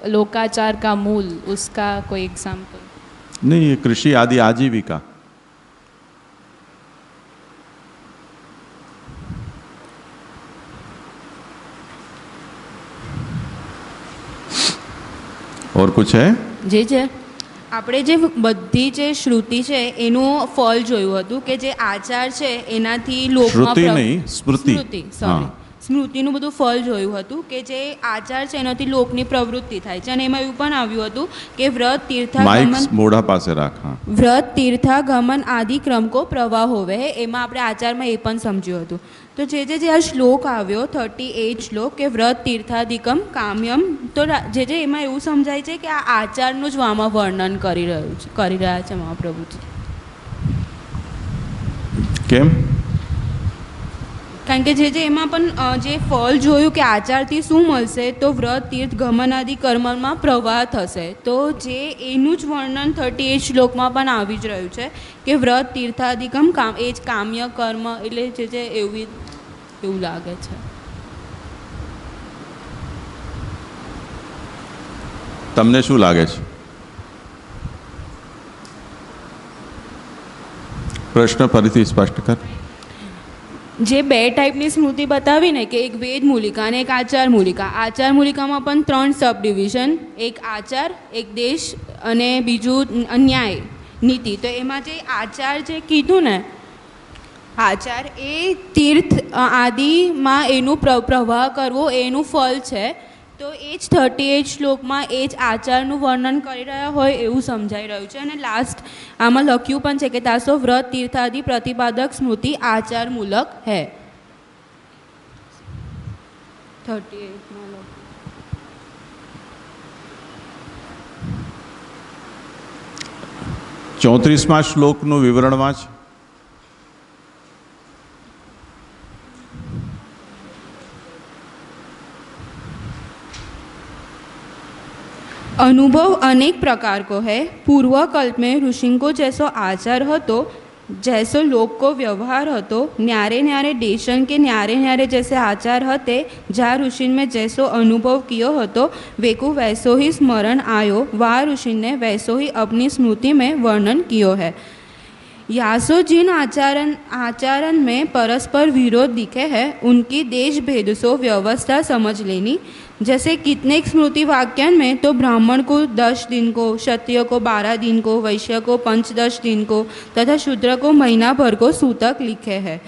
L: लोकाचार का मूल उसका कोई एग्जाम्पल?
A: नहीं, ये कृषि आदि आजीविका। और कुछ है?
M: જે આપણે જે બધી જે શ્રુતિ છે એનું ફળ જોયું હતું કે જે આચાર છે એનાથી લોકમાં
A: શ્રુતિ નહીં, સ્મૃતિ।
M: સોરી, સ્મૃતિનું બધું ફળ જોયું હતું કે જે આચાર છે એનાથી લોકની પ્રવૃત્તિ થાય છે, અને એમાં એવું પણ આવ્યું હતું કે વ્રત તીર્થાગમન
A: મોઢા પાસે રાખ।
M: વ્રત તીર્થાગમન આદि ક્રમ કો પ્રવાહ હોવે, એમાં આપણે આચારમાં એ પણ સમજ્યું હતું। તો જે આ શ્લોક આવ્યો 38 શ્લોક કે વ્રત તીર્થાધિકમ કામ્યમ, તો જે એમાં એવું સમજાય છે કે આ આચારનું જ આમાં વર્ણન કરી રહ્યા છે મહાપ્રભુજી।
A: કેમ?
M: કારણ કે જે એમાં પણ જે ફળ જોયું કે આચારથી શું મળશે, તો વ્રત તીર્થ ગમન આદि કર્મમાં પ્રવાહ થશે, તો જે એનું જ વર્ણન 38 શ્લોકમાં પણ આવી જ રહ્યું છે કે વ્રત તીર્થાધિકમ કામ, એ જ કામ્ય કર્મ, એટલે જે એવું લાગે છે।
A: તમને શું લાગે છે? પ્રશ્ન ફરીથી સ્પષ્ટ કર।
M: જે બે ટાઈપની સ્મૃતિ બતાવી ને કે એક વેદ મૂલિકા અને એક આચાર મૂલિકા, આચાર મૂલિકામાં પણ 3 સબ ડિવિઝન, એક આચાર, એક દેશ અને બીજું ન્યાય, નીતિ. તો એમાં જે આચાર જે કીધું ને, આચાર એ તીર્થ આદિમાં એનું પ્રવાહ કરવો એનું ફળ છે. તો એ જ 38 શ્લોકમાં એ જ આચારનું વર્ણન કરી રહ્યા હોય એવું સમજાઈ રહ્યું છે. અને લાસ્ટ આમાં લખ્યું પણ છે કે તાસો વ્રત તીર્થાદિ પ્રતિપાદક સ્મૃતિ આચારમૂલક હૈ. 38માં લખ્યું.
A: 34મા શ્લોકનું વિવરણ વાંચ.
M: अनुभव अनेक प्रकार को है. पूर्व कल्प में ऋषि को जैसो आचार હતો, जैसो लोक को व्यवहार હતો, न्यारे न्यारे देशन के न्यारे न्यारे जैसे आचार हते, जा ऋषि में जैसो अनुभव कियो હતો, वेको वैसो ही स्मरण आयो, वा ऋषि ने वैसो ही अपनी स्मृति में वर्णन कियो है. यासो जिन आचरण में परस्पर विरोध दिखे है, उनकी देश भेद सो व्यवस्था समझ लेनी. जैसे कितने स्मृति वाक्यन में तो ब्राह्मण को 10 दिन को, क्षत्रिय को 12 दिन को, वैश्य को 5-10 दिन को तथा शूद्र को महीना भर को सूतक लिखे हैं.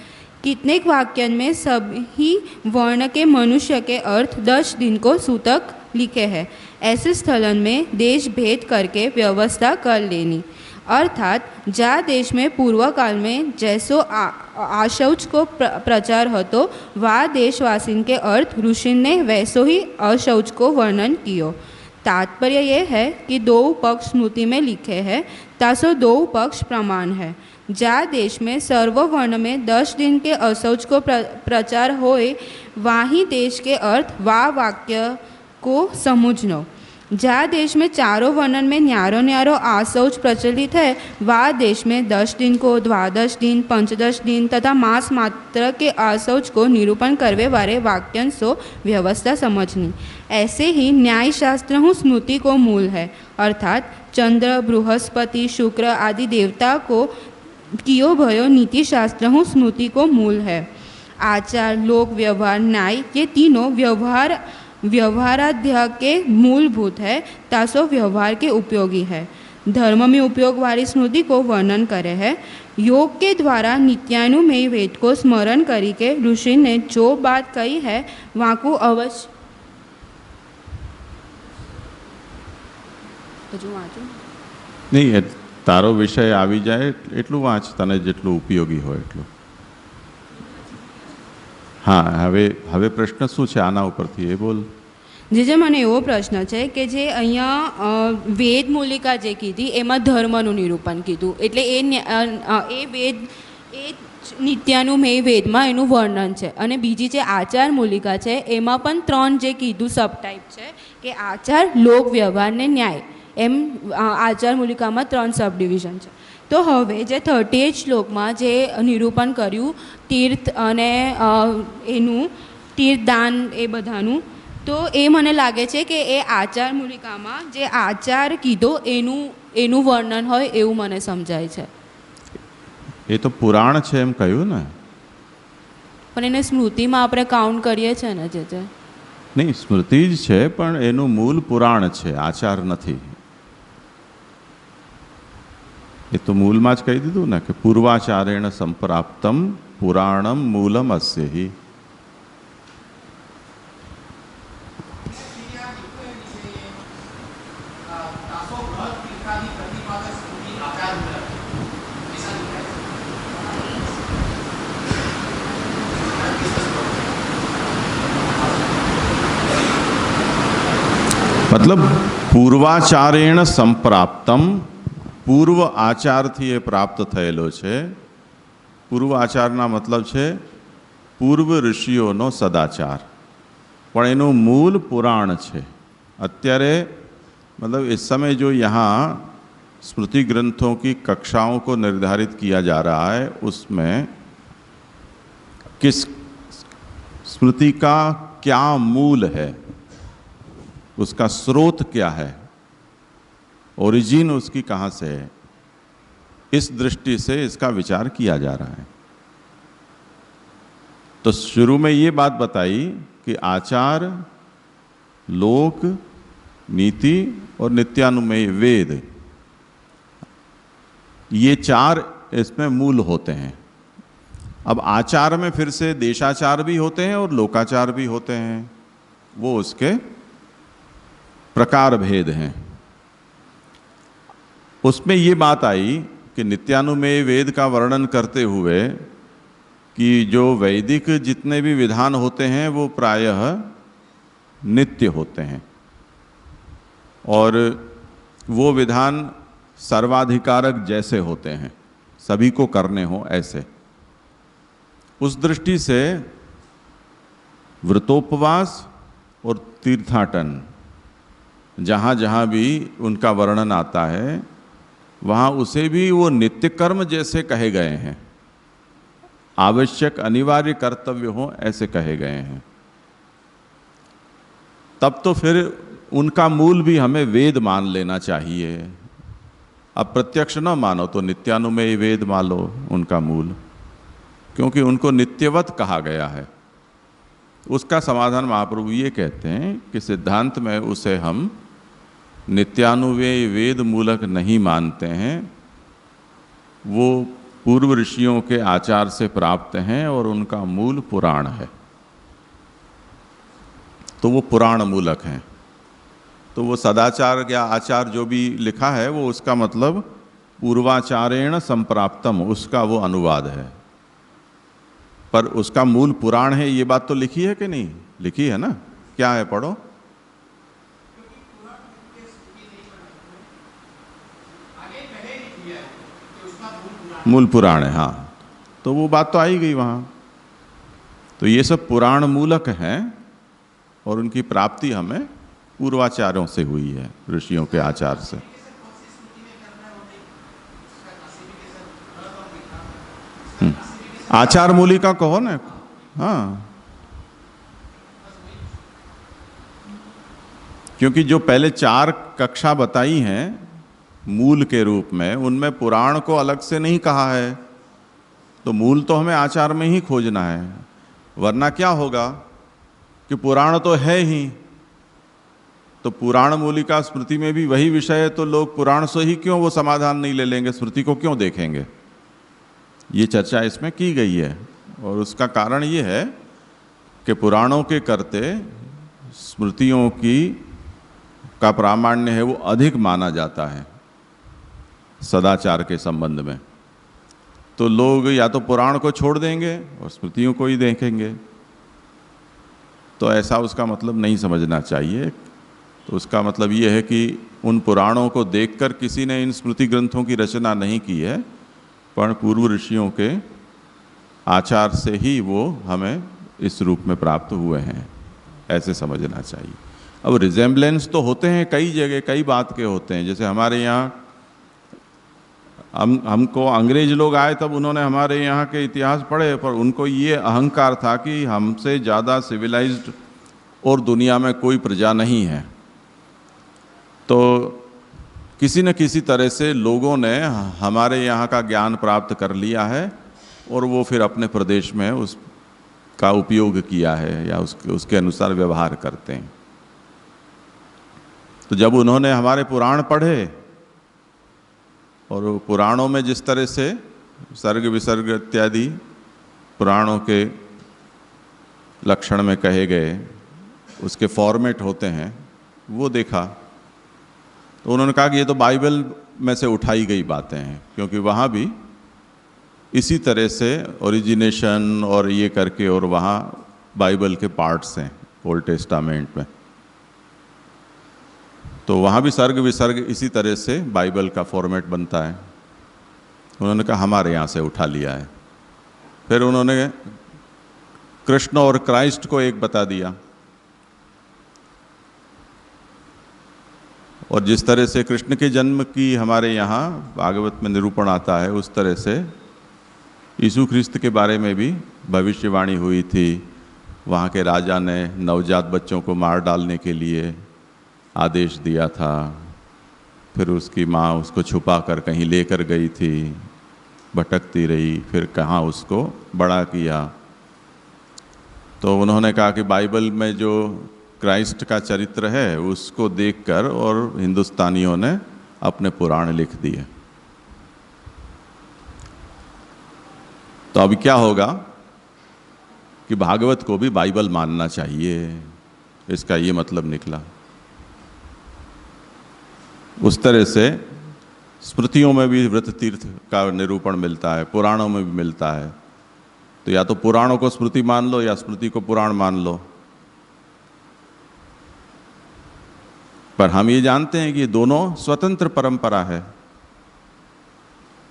M: कितने वाक्यन में सभी वर्ण के मनुष्य के अर्थ 10 दिन को सूतक लिखे हैं. ऐसे स्थलन में देश भेद करके व्यवस्था कर लेनी. अर्थात जा देश में पूर्व काल में जैसो अशौच को प्रचार હતો, वा देशवासी के अर्थ ऋषि ने वैसो ही अशौच को वर्णन कियो. तात्पर्य ये है कि 2 पक्ष स्मृति में लिखे हैं, तासो 2 पक्ष प्रमाण है. जा देश में सर्व वर्ण में 10 दिन के अशौच को प्रचार होए, वहीं देश के अर्थ वा वाक्य को समझनो. जा देश में चारों वर्णन में न्यारो न्यारो आशौच प्रचलित है, वा देश में 10 दिन को, 12 दिन, 5-10 दिन तथा मास मात्र के आशौच को निरूपण करवे वाले वाक्यन सो व्यवस्था समझनी. ऐसे ही न्यायशास्त्र हूँ स्मृति को मूल है. अर्थात चंद्र, बृहस्पति, शुक्र आदि देवता को कियो भयो नीतिशास्त्र हूँ स्मृति को मूल है. आचार, लोक व्यवहार, न्याय ये तीनों व्यवहाराध्याय के मूलभूत है, तासो व्यवहार के उपयोगी है. धर्म में उपयोग वाली स्मृति को वर्णन करे है. योग के द्वारा नित्यानुमेय वेद को स्मरण करी के ऋषि ने जो बात कही है वाकू अवश्य
A: नहीं तारो विषय આવી જાય એટલું વાંચ, તને જેટલું ઉપયોગી હોય એટલું. હા, હવે પ્રશ્ન શું છે આના ઉપરથી એ બોલ.
M: જે મને એવો પ્રશ્ન છે કે જે અહીંયા વેદ મૂલિકા જે કીધી એમાં ધર્મનું નિરૂપણ કીધું, એટલે એ વેદ એ નિત્યાનુમેય વેદમાં એનું વર્ણન છે. અને બીજી જે આચાર મૂલિકા છે એમાં પણ 3 જે કીધું સબ ટાઈપ છે કે આચાર, લોક વ્યવહાર ને ન્યાય, એમ આચાર મૂલિકામાં 3 સબ ડિવિઝન છે. તો હવે જે 38 શ્લોકમાં જે નિરૂપણ કર્યું તીર્થ અને એનું તીર્થદાન એ બધાનું, તો એ મને લાગે છે કે એ આચાર મૂલિકામાં જે આચાર કીધો એનું વર્ણન હોય એવું મને સમજાય છે.
A: એ તો પુરાણ છે એમ કહ્યું ને,
M: પણ એને સ્મૃતિમાં આપણે કાઉન્ટ કરીએ છીએ ને. જે
A: નહીં, સ્મૃતિ જ છે પણ એનું મૂળ પુરાણ છે, આચાર નથી. એ તો મૂળમાં જ કહી દીધું ને કે પૂર્વાચારેણ સંપ્રાપ્તમ પુરાણમ મૂલમ અસ્ય હિ. मतलब પૂર્વાચારેણ સંપ્રાપ્તમ, પૂર્વ આચારથી એ પ્રાપ્ત થયેલો છે. પૂર્વ આચારના મતલબ છે પૂર્વ ઋષિઓનો સદાચાર, પણ એનું મૂળ પુરાણ છે. અત્યારે मतलब इस समय जो यहाँ स्मृति ग्रंथों की कक्षाओं को निर्धारित किया जा रहा है, उसमें किस स्मृति का क्या मूल है, उसका स्रोत क्या है, ओरिजिन उसकी कहाँ से है, इस दृष्टि से इसका विचार किया जा रहा है. तो शुरू में ये बात बताई कि आचार, लोक, नीति और नित्यानुमेय वेद, ये 4 इसमें मूल होते हैं। अब आचार में फिर से देशाचार भी होते हैं और लोकाचार भी होते हैं, वो उसके प्रकार भेद हैं। उसमें ये बात आई कि नित्यानुमेय वेद का वर्णन करते हुए कि जो वैदिक जितने भी विधान होते हैं वो प्रायः नित्य होते हैं और वो विधान सर्वाधिकारक जैसे होते हैं, सभी को करने हो ऐसे। उस दृष्टि से व्रतोपवास और तीर्थाटन जहाँ जहाँ भी उनका वर्णन आता है वहाँ उसे भी वो नित्य कर्म जैसे कहे गए हैं, आवश्यक अनिवार्य कर्तव्य हो ऐसे कहे गए हैं। तब तो फिर उनका मूल भी हमें वेद मान लेना चाहिए। अब प्रत्यक्ष न मानो तो नित्यानुमेय वेद मान लो उनका मूल, क्योंकि उनको नित्यवत कहा गया है। उसका समाधान महाप्रभु ये कहते हैं कि सिद्धांत में उसे हम नित्यानुमेय वेद मूलक नहीं मानते हैं, वो पूर्व ऋषियों के आचार से प्राप्त हैं और उनका मूल पुराण है, तो वो पुराण मूलक हैं। तो वो सदाचार या आचार जो भी लिखा है वो उसका मतलब पूर्वाचारेण संप्राप्तम, उसका वो अनुवाद है, पर उसका मूल पुराण है। ये बात तो लिखी है कि नहीं लिखी है ना? क्या है, पढ़ो। मूल पुराण है, हाँ, तो वो बात तो आई गई वहाँ। तो ये सब पुराण मूलक हैं और उनकी प्राप्ति हमें पूर्वाचार्यों से हुई है, ऋषियों के आचार से। आचार मूलिका कहो ना, हाँ, क्योंकि जो पहले 4 कक्षा बताई हैं मूल के रूप में, उनमें पुराण को अलग से नहीं कहा है, तो मूल तो हमें आचार में ही खोजना है। वरना क्या होगा कि पुराण तो है ही, तो पुराण मूलिका स्मृति में भी वही विषय है, तो लोग पुराण से ही क्यों वो समाधान नहीं ले लेंगे, स्मृति को क्यों देखेंगे? ये चर्चा इसमें की गई है और उसका कारण ये है कि पुराणों के करते स्मृतियों की का प्रामाण्य है वो अधिक माना जाता है सदाचार के संबंध में। तो लोग या तो पुराण को छोड़ देंगे और स्मृतियों को ही देखेंगे, तो ऐसा उसका मतलब नहीं समझना चाहिए। तो उसका मतलब ये है कि उन पुराणों को देखकर किसी ने इन स्मृति ग्रंथों की रचना नहीं की है, पर पूर्व ऋषियों के आचार से ही वो हमें इस रूप में प्राप्त हुए हैं, ऐसे समझना चाहिए। अब रिजेम्बलेंस तो होते हैं कई जगह, कई बात के होते हैं। जैसे हमारे यहाँ हमको अंग्रेज लोग आए तब उन्होंने हमारे यहाँ के इतिहास पढ़े, पर उनको ये अहंकार था कि हमसे ज़्यादा सिविलाइज्ड और दुनिया में कोई प्रजा नहीं है। तो किसी न किसी तरह से लोगों ने हमारे यहाँ का ज्ञान प्राप्त कर लिया है और वो फिर अपने प्रदेश में उसका उपयोग किया है या उसके अनुसार व्यवहार करते हैं। तो जब उन्होंने हमारे पुराण पढ़े और पुराणों में जिस तरह से सर्ग विसर्ग इत्यादि पुराणों के लक्षण में कहे गए, उसके फॉर्मेट होते हैं, वो देखा, तो उन्होंने कहा कि ये तो बाइबल में से उठाई गई बातें हैं, क्योंकि वहाँ भी इसी तरह से ओरिजिनेशन और ये करके, और वहाँ बाइबल के पार्ट्स हैं ओल्ड टेस्टामेंट में, तो वहाँ भी सर्ग विसर्ग इसी तरह से बाइबल का फॉर्मेट बनता है। उन्होंने कहा हमारे यहाँ से उठा लिया है। फिर उन्होंने कृष्ण और क्राइस्ट को एक बता दिया, और जिस तरह से कृष्ण के जन्म की हमारे यहाँ भागवत में निरूपण आता है, उस तरह से यीशु ख्रिस्त के बारे में भी भविष्यवाणी हुई थी। वहाँ के राजा ने नवजात बच्चों को मार डालने के लिए आदेश दिया था, फिर उसकी माँ उसको छुपा कर कहीं लेकर गई थी, भटकती रही, फिर कहाँ उसको बड़ा किया। तो उन्होंने कहा कि बाइबल में जो क्राइस्ट का चरित्र है उसको देखकर और हिंदुस्तानियों ने अपने पुराण लिख दिए। तो अब क्या होगा कि भागवत को भी बाइबल मानना चाहिए, इसका ये मतलब निकला। उस तरह से स्मृतियों में भी व्रत तीर्थ का निरूपण मिलता है, पुराणों में भी मिलता है। तो या तो पुराणों को स्मृति मान लो या स्मृति को पुराण मान लो। पर हम ये जानते हैं कि ये दोनों स्वतंत्र परंपरा है।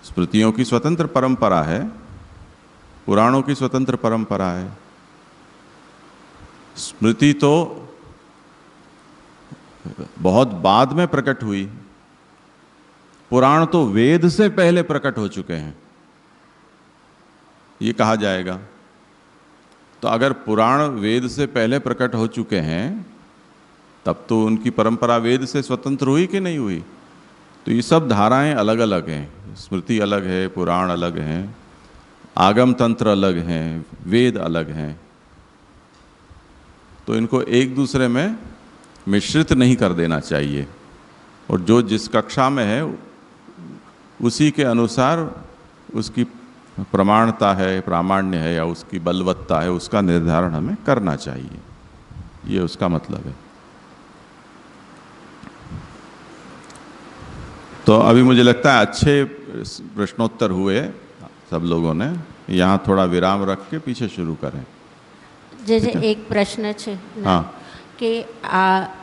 A: स्मृतियों की स्वतंत्र परंपरा है, पुराणों की स्वतंत्र परंपरा है। स्मृति तो बहुत बाद में प्रकट हुई, पुराण तो वेद से पहले प्रकट हो चुके हैं, ये कहा जाएगा। तो अगर पुराण वेद से पहले प्रकट हो चुके हैं तब तो उनकी परंपरा वेद से स्वतंत्र हुई कि नहीं हुई। तो ये सब धाराएं अलग अलग हैं, स्मृति अलग है, पुराण अलग हैं, आगम तंत्र अलग हैं, वेद अलग हैं। तो इनको एक दूसरे में मिश्रित नहीं कर देना चाहिए, और जो जिस कक्षा में है उसी के अनुसार उसकी प्रमाणता है, प्रामाण्य है या उसकी बलवत्ता है, उसका निर्धारण हमें करना चाहिए, ये उसका मतलब है। तो अभी मुझे लगता है अच्छे प्रश्नोत्तर हुए सब लोगों ने, यहाँ थोड़ा विराम रख के पीछे शुरू करें।
G: जैसे एक प्रश्न है
A: हाँ,
G: कि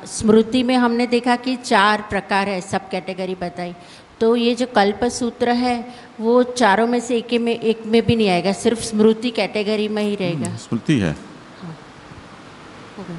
G: स्मृति में हमने देखा कि 4 प्रकार है, सब कैटेगरी बताई। तो ये जो कल्प सूत्र है वो चारों में से एक में भी नहीं आएगा, सिर्फ स्मृति कैटेगरी में ही रहेगा।
A: स्मृति है।
G: हाँ, हो गया।